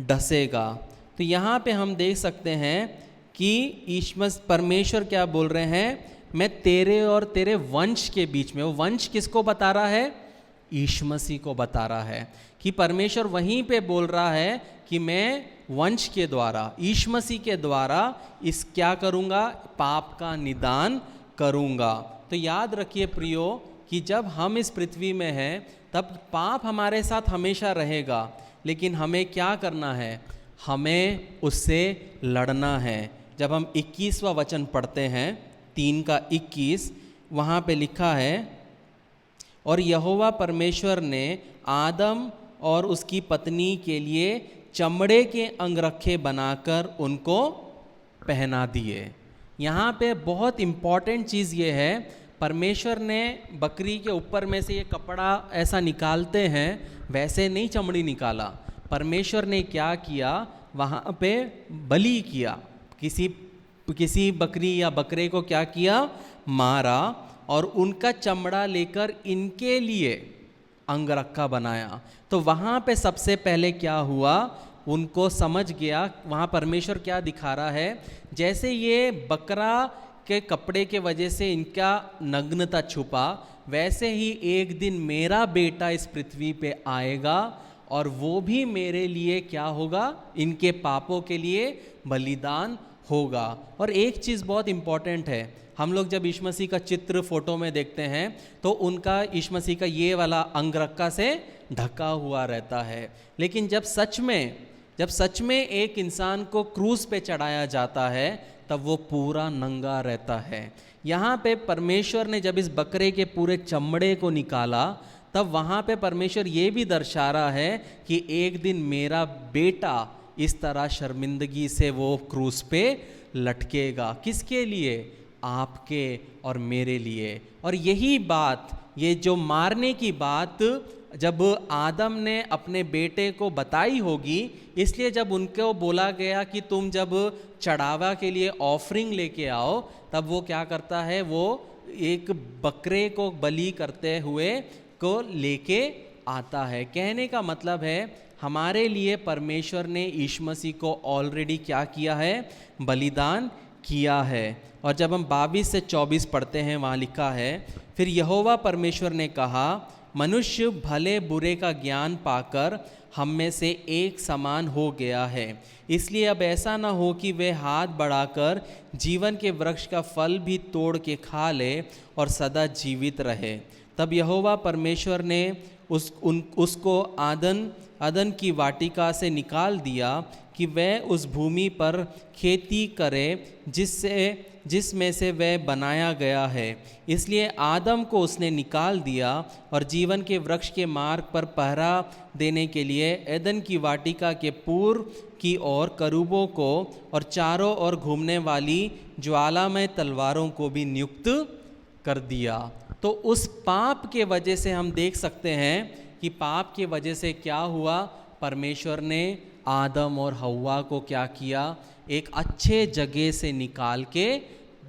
डसेगा। तो यहाँ पे हम देख सकते हैं कि परमेश्वर क्या बोल रहे हैं? मैं तेरे और तेरे वंश के बीच में, वो वंश किसको बता रहा है? यीशु मसीह को बता रहा है कि परमेश्वर वहीं पे बोल रहा है कि मैं वंश के द्वारा, यीशु मसीह के द्वारा इस क्या करूँगा? पाप का निदान करूँगा। तो याद रखिए प्रियो कि जब हम इस पृथ्वी में हैं तब पाप हमारे साथ हमेशा रहेगा, लेकिन हमें क्या करना है? हमें उससे लड़ना है। जब हम 21वां वचन पढ़ते हैं, 3:21, वहाँ पे लिखा है, और यहोवा परमेश्वर ने आदम और उसकी पत्नी के लिए चमड़े के अंगरखे बनाकर उनको पहना दिए। यहाँ पे बहुत इम्पॉर्टेंट चीज़ ये है, परमेश्वर ने बकरी के ऊपर में से ये कपड़ा ऐसा निकालते हैं, वैसे नहीं चमड़ी निकाला। परमेश्वर ने क्या किया? वहाँ पे बलि किया, किसी बकरी या बकरे को क्या किया? मारा, और उनका चमड़ा लेकर इनके लिए अंगरखा बनाया। तो वहाँ पे सबसे पहले क्या हुआ? उनको समझ गया, वहाँ परमेश्वर क्या दिखा रहा है? जैसे ये बकरा के कपड़े के वजह से इनका नग्नता छुपा, वैसे ही एक दिन मेरा बेटा इस पृथ्वी पे आएगा और वो भी मेरे लिए क्या होगा? इनके पापों के लिए बलिदान होगा। और एक चीज़ बहुत इम्पॉर्टेंट है, हम लोग जब यीशु मसीह का चित्र फोटो में देखते हैं तो उनका यीशु मसीह का ये वाला अंगरखा से ढका हुआ रहता है, लेकिन जब सच में एक इंसान को क्रूस पे चढ़ाया जाता है तब वो पूरा नंगा रहता है। यहाँ पे परमेश्वर ने जब इस बकरे के पूरे चमड़े को निकाला, तब वहाँ पे परमेश्वर ये भी दर्शा रहा है कि एक दिन मेरा बेटा इस तरह शर्मिंदगी से वो क्रूस पे लटकेगा। किसके लिए? आपके और मेरे लिए। और यही बात, ये जो मारने की बात जब आदम ने अपने बेटे को बताई होगी, इसलिए जब उनको बोला गया कि तुम जब चढ़ावा के लिए ऑफरिंग लेके आओ, तब वो क्या करता है? वो एक बकरे को बलि करते हुए को लेके आता है। कहने का मतलब है हमारे लिए परमेश्वर ने यीशु मसीह को ऑलरेडी क्या किया है? बलिदान किया है। और जब हम 22 से 24 पढ़ते हैं, वहाँ लिखा है, फिर यहोवा परमेश्वर ने कहा, मनुष्य भले बुरे का ज्ञान पाकर हम में से एक समान हो गया है, इसलिए अब ऐसा ना हो कि वे हाथ बढ़ाकर जीवन के वृक्ष का फल भी तोड़ के खा ले और सदा जीवित रहे। तब यहोवा परमेश्वर ने उसको आदन की वाटिका से निकाल दिया कि वह उस भूमि पर खेती करे जिसमें से वह बनाया गया है। इसलिए आदम को उसने निकाल दिया और जीवन के वृक्ष के मार्ग पर पहरा देने के लिए एदन की वाटिका के पूर्व की ओर करूबों को और चारों ओर घूमने वाली ज्वालामय तलवारों को भी नियुक्त कर दिया। तो उस पाप के वजह से हम देख सकते हैं कि पाप के वजह से क्या हुआ, परमेश्वर ने आदम और हव्वा को क्या किया, एक अच्छे जगह से निकाल के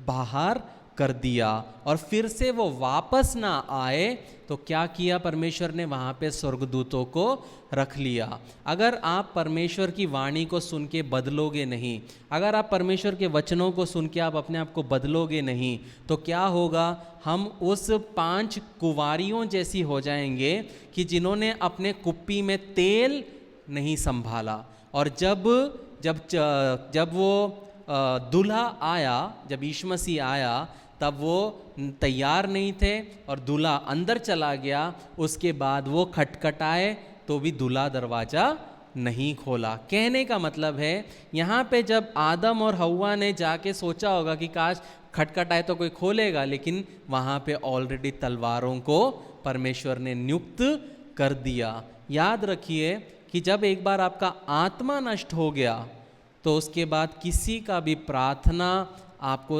बाहर कर दिया और फिर से वो वापस ना आए तो क्या किया परमेश्वर ने, वहाँ पे स्वर्गदूतों को रख लिया। अगर आप परमेश्वर की वाणी को सुन के बदलोगे नहीं, अगर आप परमेश्वर के वचनों को सुन के आप अपने आप को बदलोगे नहीं, तो क्या होगा, हम उस 5 कुंवारियों जैसी हो जाएंगे कि जिन्होंने अपने कुप्पी में तेल नहीं संभाला। और जब वो दूल्हा आया, जब यीशु मसीह आया, तब वो तैयार नहीं थे और दूल्हा अंदर चला गया। उसके बाद वो खटखटाए तो भी दूल्हा दरवाज़ा नहीं खोला। कहने का मतलब है यहाँ पे जब आदम और हव्वा ने जाके सोचा होगा कि काश खटखटाए तो कोई खोलेगा, लेकिन वहाँ पे ऑलरेडी तलवारों को परमेश्वर ने नियुक्त कर दिया। याद रखिए कि जब एक बार आपका आत्मा नष्ट हो गया तो उसके बाद किसी का भी प्रार्थना आपको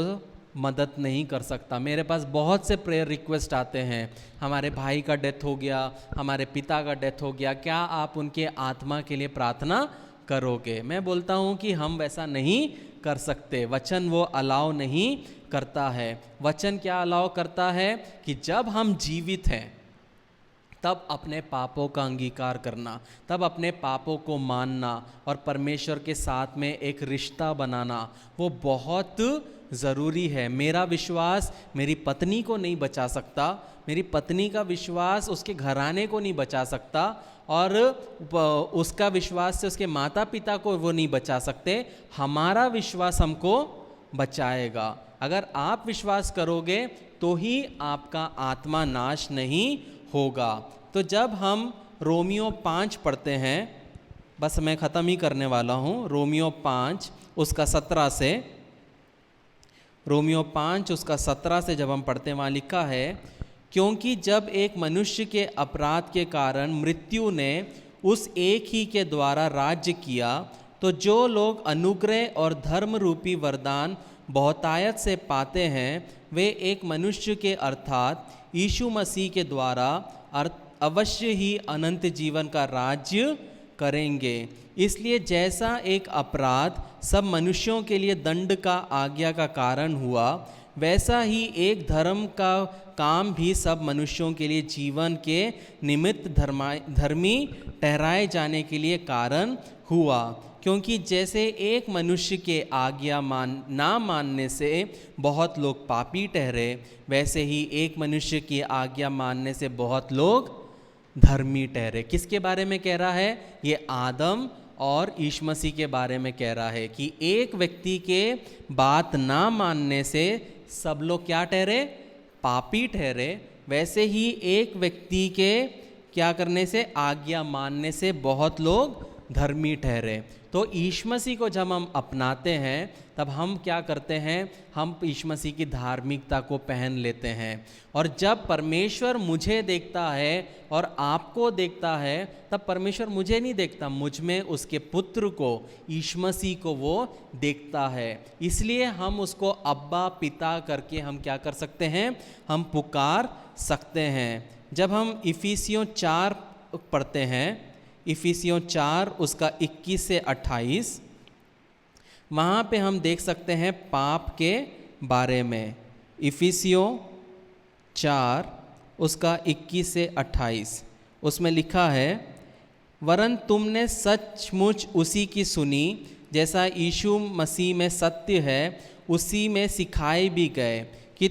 मदद नहीं कर सकता। मेरे पास बहुत से प्रेयर रिक्वेस्ट आते हैं, हमारे भाई का डेथ हो गया, हमारे पिता का डेथ हो गया, क्या आप उनके आत्मा के लिए प्रार्थना करोगे? मैं बोलता हूँ कि हम वैसा नहीं कर सकते। वचन वो अलाउ नहीं करता है। वचन क्या अलाउ करता है कि जब हम जीवित हैं तब अपने पापों का अंगीकार करना, तब अपने पापों को मानना और परमेश्वर के साथ में एक रिश्ता बनाना, वो बहुत ज़रूरी है। मेरा विश्वास मेरी पत्नी को नहीं बचा सकता, मेरी पत्नी का विश्वास उसके घराने को नहीं बचा सकता, और उसका विश्वास से उसके माता पिता को वो नहीं बचा सकते। हमारा विश्वास हमको बचाएगा। अगर आप विश्वास करोगे तो ही आपका आत्मा नाश नहीं होगा। तो जब हम रोमियो 5 पढ़ते हैं, बस मैं ख़त्म ही करने वाला हूँ, रोमियो 5 उसका 17 से, रोमियो 5 उसका 17 से जब हम पढ़ते हैं, वहाँ लिखा है, क्योंकि जब एक मनुष्य के अपराध के कारण मृत्यु ने उस एक ही के द्वारा राज्य किया, तो जो लोग अनुग्रह और धर्म रूपी वरदान बहुतायत से पाते हैं, वे एक मनुष्य के अर्थात यीशु मसीह के द्वारा अवश्य ही अनंत जीवन का राज्य करेंगे। इसलिए जैसा एक अपराध सब मनुष्यों के लिए दंड का आज्ञा का कारण हुआ, वैसा ही एक धर्म का काम भी सब मनुष्यों के लिए जीवन के निमित्त धर्मी ठहराए जाने के लिए कारण हुआ। क्योंकि जैसे एक मनुष्य के आज्ञा ना मानने से बहुत लोग पापी ठहरे, वैसे ही एक मनुष्य की आज्ञा मानने से बहुत लोग धर्मी ठहरे। किसके बारे में कह रहा है? ये आदम और यीशु मसीह के बारे में कह रहा है कि एक व्यक्ति के बात ना मानने से सब लोग क्या ठहरे? पापी ठहरे। वैसे ही एक व्यक्ति के क्या करने से, आज्ञा मानने से बहुत लोग धर्मी ठहरे। तो यीशु मसीह को जब हम अपनाते हैं तब हम क्या करते हैं, हम यीशु मसीह की धार्मिकता को पहन लेते हैं। और जब परमेश्वर मुझे देखता है और आपको देखता है, तब परमेश्वर मुझे नहीं देखता, मुझ में उसके पुत्र को, यीशु मसीह को वो देखता है। इसलिए हम उसको अब्बा पिता करके हम क्या कर सकते हैं, हम पुकार सकते हैं। जब हम इफिसियों 4 पढ़ते हैं, इफिसियों 4 उसका 21 से 28, वहाँ पे हम देख सकते हैं पाप के बारे में। इफिसियों 4 उसका 21 से 28 उसमें लिखा है, वरन तुमने सचमुच उसी की सुनी, जैसा यीशु मसीह में सत्य है, उसी में सिखाए भी गए, कि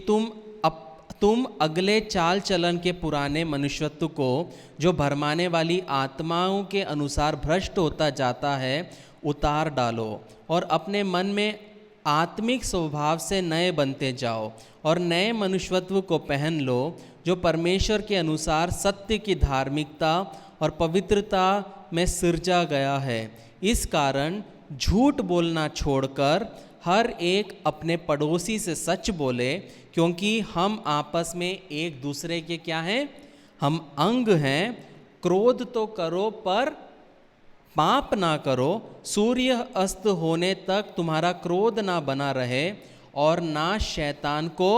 तुम अगले चाल चलन के पुराने मनुष्यत्व को, जो भरमाने वाली आत्माओं के अनुसार भ्रष्ट होता जाता है, उतार डालो और अपने मन में आत्मिक स्वभाव से नए बनते जाओ और नए मनुष्यत्व को पहन लो, जो परमेश्वर के अनुसार सत्य की धार्मिकता और पवित्रता में सिरजा गया है। इस कारण झूठ बोलना छोड़कर हर एक अपने पड़ोसी से सच बोले, क्योंकि हम आपस में एक दूसरे के क्या हैं, हम अंग हैं। क्रोध तो करो पर पाप ना करो। सूर्य अस्त होने तक तुम्हारा क्रोध ना बना रहे और ना शैतान को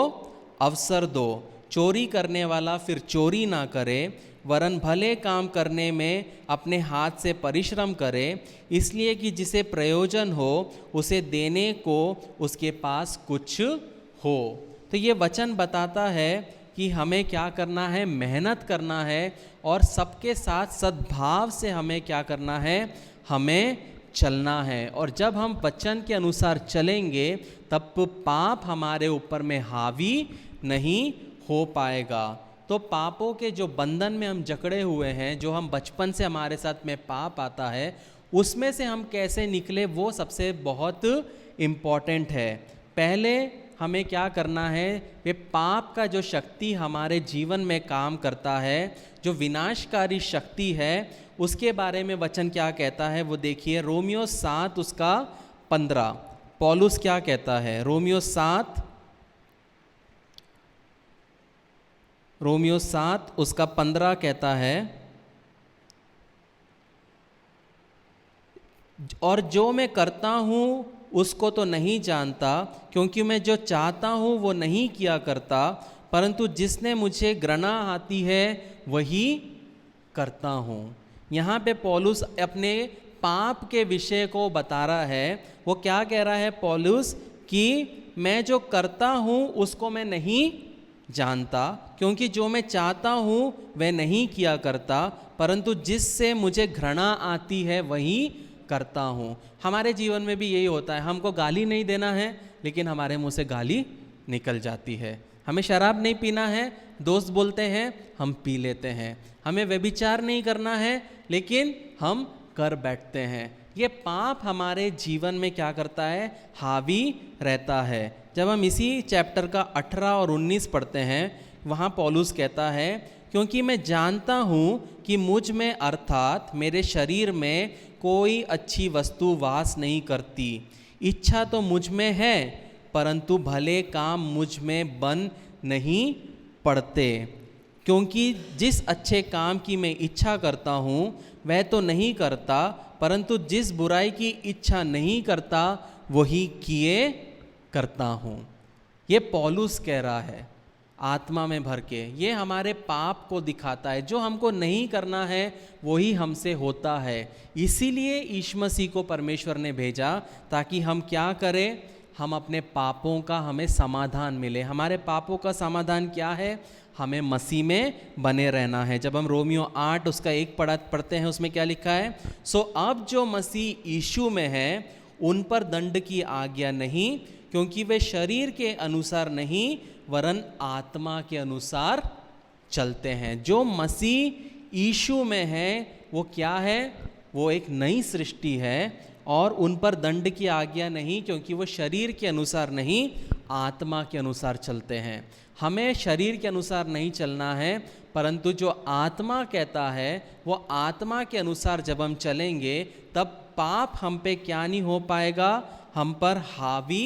अवसर दो। चोरी करने वाला फिर चोरी ना करे, वरन भले काम करने में अपने हाथ से परिश्रम करे, इसलिए कि जिसे प्रयोजन हो उसे देने को उसके पास कुछ हो। तो ये वचन बताता है कि हमें क्या करना है, मेहनत करना है, और सबके साथ सद्भाव से हमें क्या करना है, हमें चलना है। और जब हम वचन के अनुसार चलेंगे तब पाप हमारे ऊपर में हावी नहीं हो पाएगा। तो पापों के जो बंधन में हम जकड़े हुए हैं, जो हम बचपन से हमारे साथ में पाप आता है, उसमें से हम कैसे निकले, वो सबसे बहुत इम्पॉर्टेंट है। पहले हमें क्या करना है, वे पाप का जो शक्ति हमारे जीवन में काम करता है, जो विनाशकारी शक्ति है, उसके बारे में वचन क्या कहता है वो देखिए। रोमियो 7 उसका 15 पौलुस क्या कहता है। रोमियो 7 उसका 15 कहता है, और जो मैं करता हूँ उसको तो नहीं जानता, क्योंकि मैं जो चाहता हूँ वो नहीं किया करता, परंतु जिसने मुझे घृणा आती है वही करता हूँ। यहाँ पे पौलुस अपने पाप के विषय को बता रहा है। वो क्या कह रहा है पौलुस, कि मैं जो करता हूँ उसको मैं नहीं जानता, क्योंकि जो मैं चाहता हूँ वह नहीं किया करता, परंतु जिससे मुझे घृणा आती है वही करता हूँ। हमारे जीवन में भी यही होता है। हमको गाली नहीं देना है, लेकिन हमारे मुंह से गाली निकल जाती है। हमें शराब नहीं पीना है, दोस्त बोलते हैं हम पी लेते हैं। हमें व्यभिचार नहीं करना है, लेकिन हम कर बैठते हैं। ये पाप हमारे जीवन में क्या करता है, हावी रहता है। जब हम इसी चैप्टर का 18 और 19 पढ़ते हैं, वहाँ पौलुस कहता है, क्योंकि मैं जानता हूँ कि मुझ में अर्थात मेरे शरीर में कोई अच्छी वस्तु वास नहीं करती। इच्छा तो मुझ में है, परंतु भले काम मुझ में बन नहीं पड़ते। क्योंकि जिस अच्छे काम की मैं इच्छा करता हूँ वह तो नहीं करता, परंतु जिस बुराई की इच्छा नहीं करता वही किए करता हूँ। ये पौलुस कह रहा है आत्मा में भर के। ये हमारे पाप को दिखाता है। जो हमको नहीं करना है वही हमसे होता है। इसीलिए यीशु मसीह को परमेश्वर ने भेजा, ताकि हम क्या करें, हम अपने पापों का हमें समाधान मिले। हमारे पापों का समाधान क्या है, हमें मसीह में बने रहना है। जब हम रोमियो 8 उसका 1 पढ़ते हैं, उसमें क्या लिखा है, सो अब जो मसीह यीशु में है उन पर दंड की आज्ञा नहीं, क्योंकि वे शरीर के अनुसार नहीं वरन आत्मा के अनुसार चलते हैं। जो मसीह यीशु में है वो क्या है, वो एक नई सृष्टि है, और उन पर दंड की आज्ञा नहीं, क्योंकि वो शरीर के अनुसार नहीं आत्मा के अनुसार चलते हैं। हमें शरीर के अनुसार नहीं चलना है, परंतु जो आत्मा कहता है वो आत्मा के अनुसार जब हम चलेंगे तब पाप हम पे क्या नहीं हो पाएगा, हम पर हावी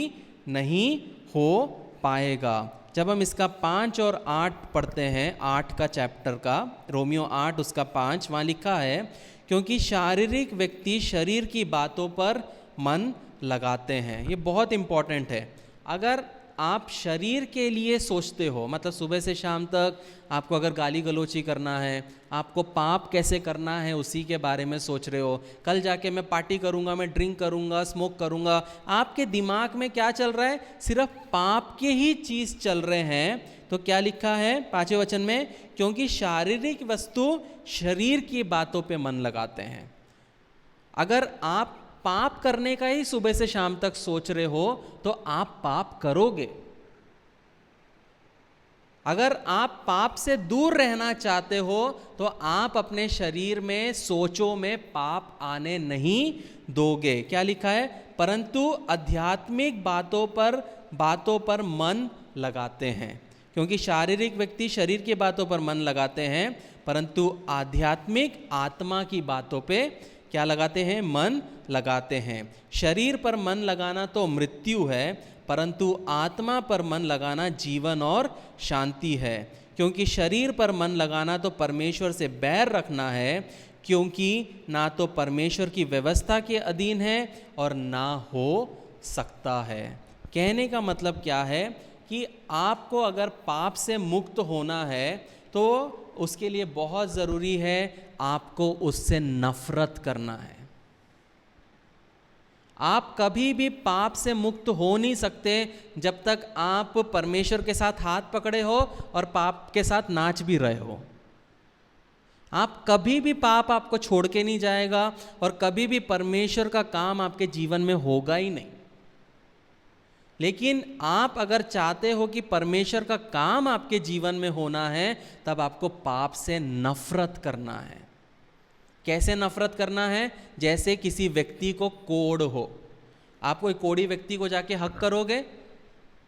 नहीं हो पाएगा। जब हम इसका 5 और 8 पढ़ते हैं, 8 का चैप्टर का, रोमियो 8 उसका 5, वहाँ लिखा है, क्योंकि शारीरिक व्यक्ति शरीर की बातों पर मन लगाते हैं। ये बहुत इम्पॉर्टेंट है। अगर आप शरीर के लिए सोचते हो, मतलब सुबह से शाम तक आपको अगर गाली गलोची करना है, आपको पाप कैसे करना है उसी के बारे में सोच रहे हो, कल जाके मैं पार्टी करूँगा, मैं ड्रिंक करूँगा, स्मोक करूँगा, आपके दिमाग में क्या चल रहा है, सिर्फ पाप के ही चीज़ चल रहे हैं। तो क्या लिखा है 5वें वचन में, क्योंकि शारीरिक वस्तु शरीर की बातों पे मन लगाते हैं। अगर आप पाप करने का ही सुबह से शाम तक सोच रहे हो तो आप पाप करोगे। अगर आप पाप से दूर रहना चाहते हो तो आप अपने शरीर में सोचों में पाप आने नहीं दोगे। क्या लिखा है, परंतु आध्यात्मिक बातों पर मन लगाते हैं। क्योंकि शारीरिक व्यक्ति शरीर की बातों पर मन लगाते हैं, परंतु आध्यात्मिक आत्मा की बातों पे क्या लगाते हैं? मन लगाते हैं। शरीर पर मन लगाना तो मृत्यु है, परंतु आत्मा पर मन लगाना जीवन और शांति है। क्योंकि शरीर पर मन लगाना तो परमेश्वर से बैर रखना है, क्योंकि ना तो परमेश्वर की व्यवस्था के अधीन है और ना हो सकता है। कहने का मतलब क्या है कि आपको अगर पाप से मुक्त होना है तो उसके लिए बहुत ज़रूरी है आपको उससे नफरत करना है। आप कभी भी पाप से मुक्त हो नहीं सकते जब तक आप परमेश्वर के साथ हाथ पकड़े हो और पाप के साथ नाच भी रहे हो। आप कभी भी पाप आपको छोड़ के नहीं जाएगा और कभी भी परमेश्वर का काम आपके जीवन में होगा ही नहीं। लेकिन आप अगर चाहते हो कि परमेश्वर का काम आपके जीवन में होना है, तब आपको पाप से नफरत करना है। कैसे नफरत करना है? जैसे किसी व्यक्ति को कोढ़ हो, आप कोई कोढ़ी व्यक्ति को जाके हक करोगे?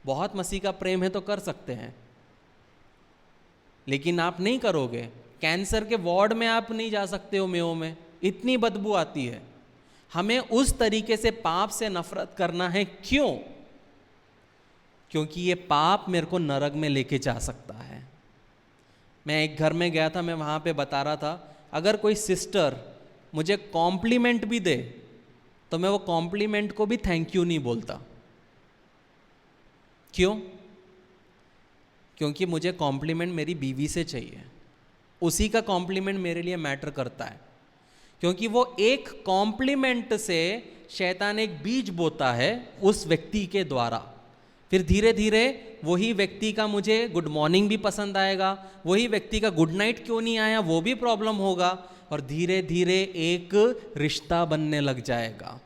बहुत मसीह का प्रेम है तो कर सकते हैं, लेकिन आप नहीं करोगे। कैंसर के वार्ड में आप नहीं जा सकते हो, मेयो में इतनी बदबू आती है। हमें उस तरीके से पाप से नफरत करना है। क्यों? क्योंकि ये पाप मेरे को नरक में लेके जा सकता है। मैं एक घर में गया था, मैं वहाँ पे बता रहा था, अगर कोई सिस्टर मुझे कॉम्प्लीमेंट भी दे तो मैं वो कॉम्प्लीमेंट को भी थैंक यू नहीं बोलता। क्यों? क्योंकि मुझे कॉम्प्लीमेंट मेरी बीवी से चाहिए, उसी का कॉम्प्लीमेंट मेरे लिए मैटर करता है। क्योंकि वो एक कॉम्प्लीमेंट से शैतान एक बीज बोता है उस व्यक्ति के द्वारा। फिर धीरे धीरे वही व्यक्ति का मुझे गुड मॉर्निंग भी पसंद आएगा, वही व्यक्ति का गुड नाइट क्यों नहीं आया वो भी प्रॉब्लम होगा, और धीरे धीरे एक रिश्ता बनने लग जाएगा।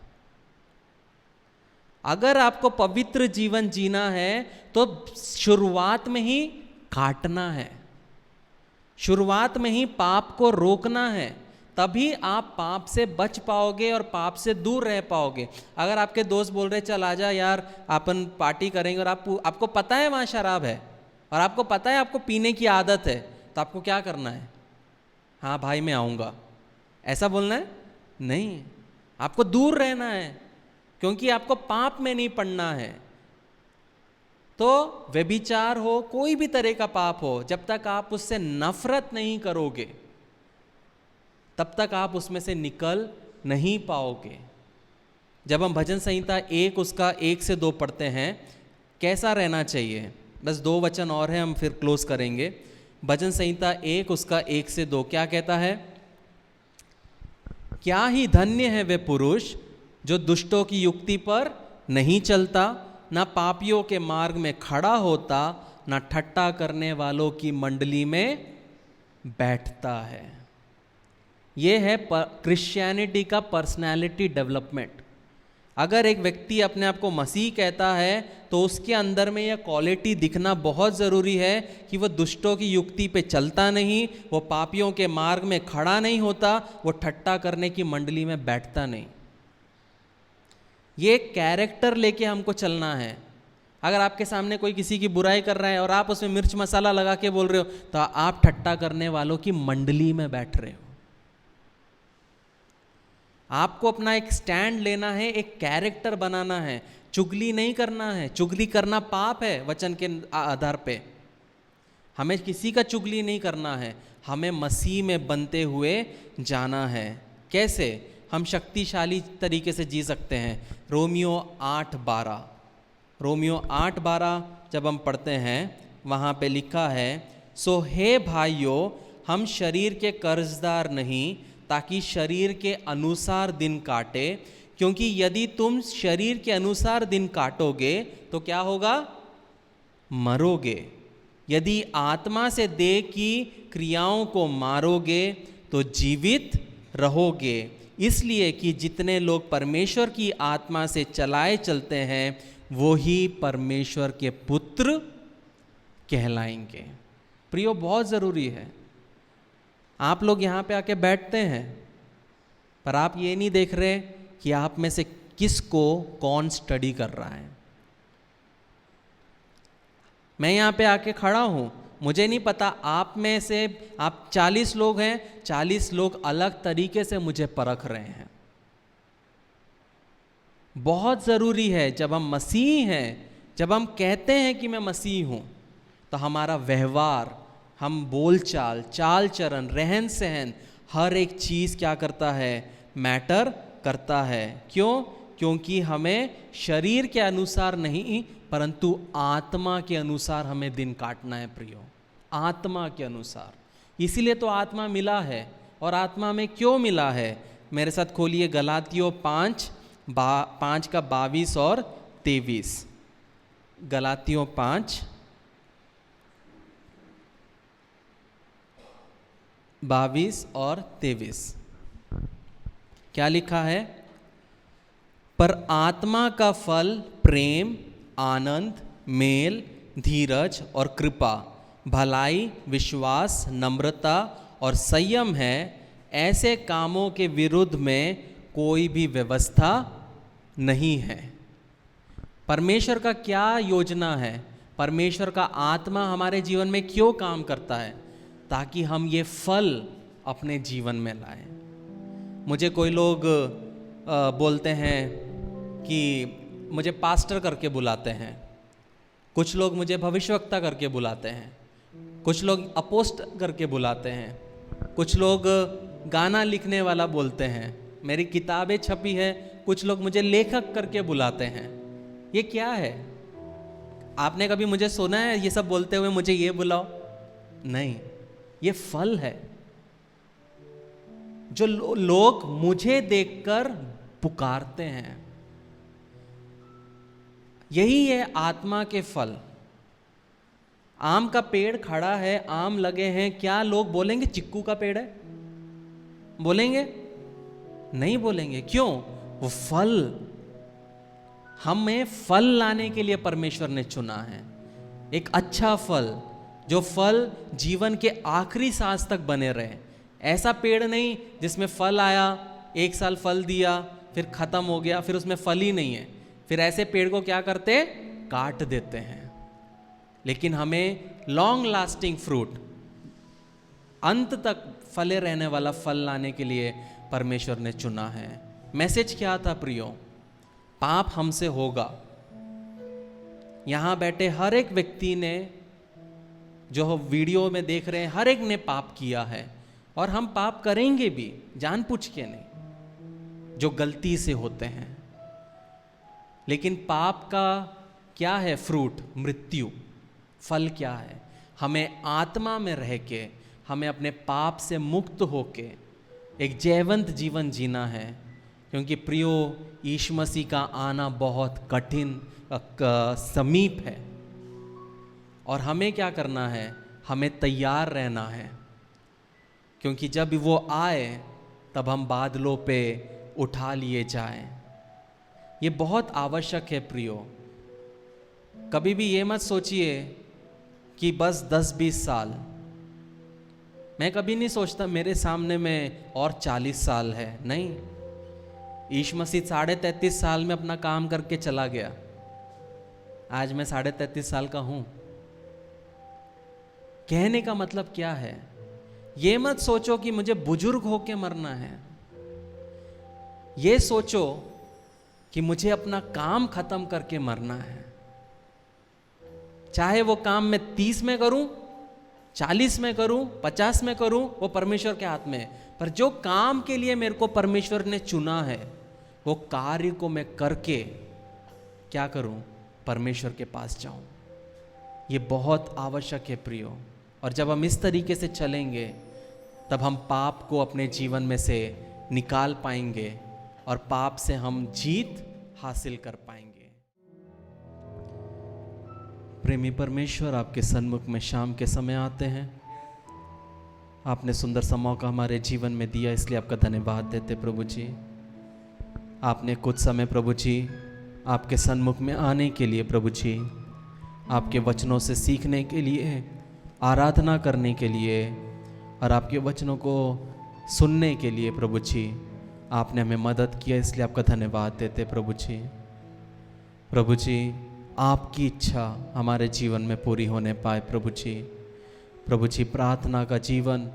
अगर आपको पवित्र जीवन जीना है तो शुरुआत में ही काटना है, शुरुआत में ही पाप को रोकना है, तभी आप पाप से बच पाओगे और पाप से दूर रह पाओगे। अगर आपके दोस्त बोल रहे चल आजा यार अपन पार्टी करेंगे, और आपको पता है वहाँ शराब है और आपको पता है आपको पीने की आदत है, तो आपको क्या करना है? हाँ भाई मैं आऊँगा, ऐसा बोलना है? नहीं, आपको दूर रहना है, क्योंकि आपको पाप में नहीं पड़ना है। तो व्यभिचार हो, कोई भी तरह का पाप हो, जब तक आप उससे नफरत नहीं करोगे तब तक आप उसमें से निकल नहीं पाओगे। जब हम भजन संहिता 1 उसका 1 से 2 पढ़ते हैं, कैसा रहना चाहिए? बस 2 वचन और हैं, हम फिर क्लोज करेंगे। भजन संहिता 1 उसका 1 से 2 क्या कहता है? क्या ही धन्य है वे पुरुष जो दुष्टों की युक्ति पर नहीं चलता, ना पापियों के मार्ग में खड़ा होता, ना ठट्टा करने वालों की मंडली में बैठता है। ये है क्रिश्चियनिटी का पर्सनैलिटी डेवलपमेंट। अगर एक व्यक्ति अपने आप को मसीह कहता है तो उसके अंदर में यह क्वालिटी दिखना बहुत ज़रूरी है कि वह दुष्टों की युक्ति पे चलता नहीं, वो पापियों के मार्ग में खड़ा नहीं होता, वो ठट्टा करने की मंडली में बैठता नहीं। ये कैरेक्टर लेके हमको चलना है। अगर आपके सामने कोई किसी की बुराई कर रहा है और आप उसमें मिर्च मसाला लगा के बोल रहे हो, तो आप ठट्टा करने वालों की मंडली में बैठ रहे हो। आपको अपना एक स्टैंड लेना है, एक कैरेक्टर बनाना है, चुगली नहीं करना है। चुगली करना पाप है वचन के आधार पे। हमें किसी का चुगली नहीं करना है, हमें मसीह में बनते हुए जाना है। कैसे हम शक्तिशाली तरीके से जी सकते हैं? रोमियो 8:12, रोमियो 8:12 जब हम पढ़ते हैं, वहाँ पे लिखा है, सो हे भाइयों, हम शरीर के कर्जदार नहीं, ताकि शरीर के अनुसार दिन काटे, क्योंकि यदि तुम शरीर के अनुसार दिन काटोगे तो क्या होगा? मरोगे। यदि आत्मा से देह की क्रियाओं को मारोगे तो जीवित रहोगे। इसलिए कि जितने लोग परमेश्वर की आत्मा से चलाए चलते हैं वो ही परमेश्वर के पुत्र कहलाएंगे। प्रियो, बहुत ज़रूरी है। आप लोग यहाँ पे आके बैठते हैं, पर आप ये नहीं देख रहे कि आप में से किसको कौन स्टडी कर रहा है। मैं यहाँ पे आके खड़ा हूँ, मुझे नहीं पता आप में से आप 40 लोग हैं, 40 लोग अलग तरीके से मुझे परख रहे हैं। बहुत ज़रूरी है जब हम मसीह हैं, जब हम कहते हैं कि मैं मसीह हूँ, तो हमारा व्यवहार, हम बोलचाल, चाल चलन, रहन सहन, हर एक चीज़ क्या करता है, मैटर करता है। क्यों? क्योंकि हमें शरीर के अनुसार नहीं परंतु आत्मा के अनुसार हमें दिन काटना है प्रियो, आत्मा के अनुसार। इसीलिए तो आत्मा मिला है। और आत्मा में क्यों मिला है? मेरे साथ खोलिए गलातियों 5 का 22 और 23। गलातियों 5 22 और 23 क्या लिखा है? पर आत्मा का फल प्रेम, आनंद, मेल, धीरज और कृपा, भलाई, विश्वास, नम्रता और संयम है। ऐसे कामों के विरुद्ध में कोई भी व्यवस्था नहीं है। परमेश्वर का क्या योजना है? परमेश्वर का आत्मा हमारे जीवन में क्यों काम करता है? ताकि हम ये फल अपने जीवन में लाएं। मुझे कोई लोग बोलते हैं कि मुझे पास्टर करके बुलाते हैं, कुछ लोग मुझे भविष्यवक्ता करके बुलाते हैं, कुछ लोग अपोस्ट करके बुलाते हैं, कुछ लोग गाना लिखने वाला बोलते हैं, मेरी किताबें छपी है, कुछ लोग मुझे लेखक करके बुलाते हैं। ये क्या है? आपने कभी मुझे सुना है ये सब बोलते हुए मुझे ये बुलाओ? नहीं, ये फल है जो लोग मुझे देखकर पुकारते हैं। यही है आत्मा के फल। आम का पेड़ खड़ा है, आम लगे हैं, क्या लोग बोलेंगे चिक्कू का पेड़ है? बोलेंगे? नहीं बोलेंगे। क्यों? वो फल, हमें फल लाने के लिए परमेश्वर ने चुना है। एक अच्छा फल, जो फल जीवन के आखिरी सांस तक बने रहे। ऐसा पेड़ नहीं जिसमें फल आया, 1 साल फल दिया, फिर खत्म हो गया, फिर उसमें फल ही नहीं है। फिर ऐसे पेड़ को क्या करते? काट देते हैं। लेकिन हमें लॉन्ग लास्टिंग फ्रूट, अंत तक फले रहने वाला फल लाने के लिए परमेश्वर ने चुना है। मैसेज क्या था प्रियो? पाप हमसे होगा। यहां बैठे हर एक व्यक्ति ने, जो वीडियो में देख रहे हैं, हर एक ने पाप किया है और हम पाप करेंगे भी, जानबूझ के नहीं, जो गलती से होते हैं। लेकिन पाप का क्या है फ्रूट? मृत्यु। फल क्या है? हमें आत्मा में रह के, हमें अपने पाप से मुक्त होके एक जयवंत जीवन जीना है। क्योंकि प्रियो, यीशु मसीह का आना बहुत कठिन समीप है और हमें क्या करना है? हमें तैयार रहना है। क्योंकि जब वो आए तब हम बादलों पे उठा लिए जाएं। ये बहुत आवश्यक है प्रियो। कभी भी ये मत सोचिए कि बस 10-20 साल। मैं कभी नहीं सोचता मेरे सामने में और 40 साल है। नहीं, यीशु मसीह 33.5 साल में अपना काम करके चला गया। आज मैं 33.5 साल का हूं। कहने का मतलब क्या है? ये मत सोचो कि मुझे बुजुर्ग होके मरना है। ये सोचो कि मुझे अपना काम खत्म करके मरना है। चाहे वो काम मैं 30 में करूं, 40 में करूं, 50 में करूं, वो परमेश्वर के हाथ में है। पर जो काम के लिए मेरे को परमेश्वर ने चुना है, वो कार्य को मैं करके क्या करूं? परमेश्वर के पास जाऊं। ये बहुत आवश्यक है प्रियो। और जब हम इस तरीके से चलेंगे तब हम पाप को अपने जीवन में से निकाल पाएंगे और पाप से हम जीत हासिल कर पाएंगे। प्रेमी परमेश्वर, आपके सन्मुख में शाम के समय आते हैं। आपने सुंदर सा मौका हमारे जीवन में दिया, इसलिए आपका धन्यवाद देते प्रभु जी। आपने कुछ समय प्रभु जी आपके सन्मुख में आने के लिए प्रभु जी, आपके वचनों से सीखने के लिए, आराधना करने के लिए और आपके वचनों को सुनने के लिए प्रभु जी आपने हमें मदद किया, इसलिए आपका धन्यवाद देते प्रभु जी। प्रभु जी, आपकी इच्छा हमारे जीवन में पूरी होने पाए प्रभु जी। प्रभु जी प्रार्थना का जीवन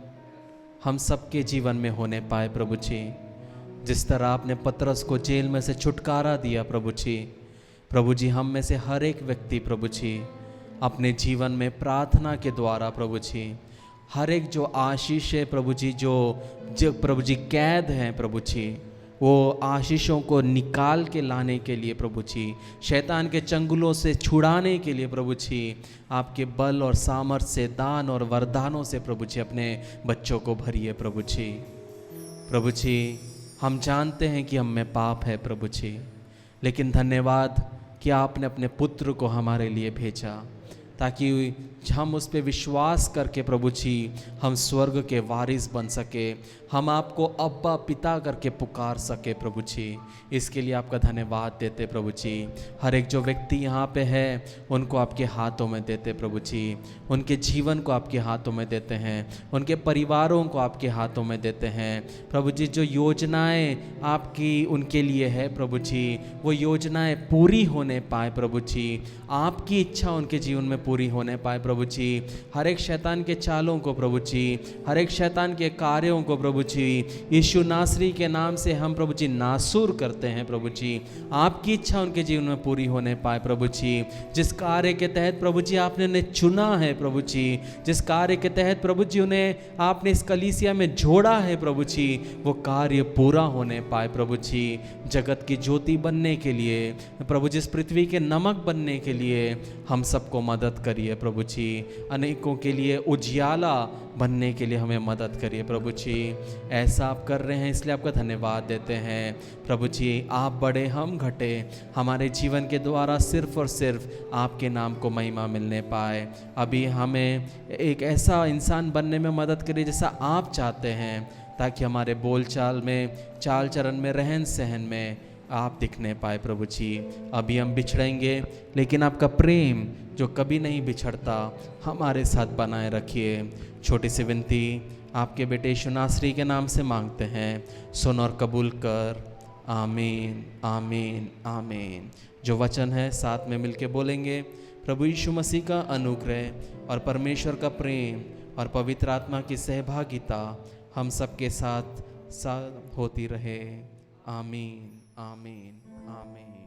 हम सबके जीवन में होने पाए प्रभु जी। जिस तरह आपने पतरस को जेल में से छुटकारा दिया प्रभु जी हम में से हर एक व्यक्ति प्रभु जी अपने जीवन में प्रार्थना के द्वारा प्रभु जी हर एक जो आशीष है प्रभु जी जो प्रभु जी कैद हैं प्रभु जी, वो आशीषों को निकाल के लाने के लिए प्रभु जी, शैतान के चंगुलों से छुड़ाने के लिए प्रभु जी आपके बल और सामर्थ्य से, दान और वरदानों से प्रभु जी अपने बच्चों को भरिए प्रभु जी। प्रभु जी हम जानते हैं कि हम में पाप है प्रभु जी, लेकिन धन्यवाद कि आपने अपने पुत्र को हमारे लिए भेजा ताकि हम उस पर विश्वास करके प्रभु जी हम स्वर्ग के वारिस बन सके, हम आपको अब्बा पिता करके पुकार सके प्रभु जी। इसके लिए आपका धन्यवाद देते प्रभु जी। हर एक जो व्यक्ति यहाँ पे है उनको आपके हाथों में देते प्रभु जी, उनके जीवन को आपके हाथों में देते हैं, उनके परिवारों को आपके हाथों में देते हैं प्रभु जी। जो योजनाएं आपकी उनके लिए है प्रभु जी, वो योजनाएं पूरी होने पाए प्रभु जी, आपकी इच्छा उनके जीवन में पूरी होने पाए प्रभु जी। हर एक शैतान के चालों को प्रभु जी, हर एक शैतान के कार्यों को प्रभु जी यीशु नासरी के नाम से हम प्रभु जी नासूर करते हैं प्रभु जी। आपकी इच्छा उनके जीवन में पूरी होने पाए प्रभु जी। जिस कार्य के तहत प्रभु जी आपने उन्हें चुना है प्रभु जी, जिस कार्य के तहत प्रभु जी उन्हें आपने इस कलीसिया में जोड़ा है प्रभु जी, वो कार्य पूरा होने पाए प्रभु जी। जगत की ज्योति बनने के लिए प्रभु जी, इस पृथ्वी के नमक बनने के लिए हम सबको मदद करिए प्रभु जी। अनेकों के लिए उजियाला बनने के लिए हमें मदद करिए प्रभु जी। ऐसा आप कर रहे हैं इसलिए आपका धन्यवाद देते हैं प्रभु जी। आप बड़े हम घटे, हमारे जीवन के द्वारा सिर्फ और सिर्फ आपके नाम को महिमा मिलने पाए। अभी हमें एक ऐसा इंसान बनने में मदद करिए जैसा आप चाहते हैं, ताकि हमारे बोलचाल में, चाल चरण में, रहन सहन में आप दिखने पाए प्रभु जी। अभी हम बिछड़ेंगे लेकिन आपका प्रेम जो कभी नहीं बिछड़ता हमारे साथ बनाए रखिए। छोटी सी विनती आपके बेटे यीशु नासरी के नाम से मांगते हैं, सुन और कबूल कर। आमीन आमीन आमीन। जो वचन है साथ में मिलके बोलेंगे। प्रभु यीशु मसीह का अनुग्रह और परमेश्वर का प्रेम और पवित्र आत्मा की सहभागिता हम सबके साथ होती रहे। आमीन आमीन आमीन।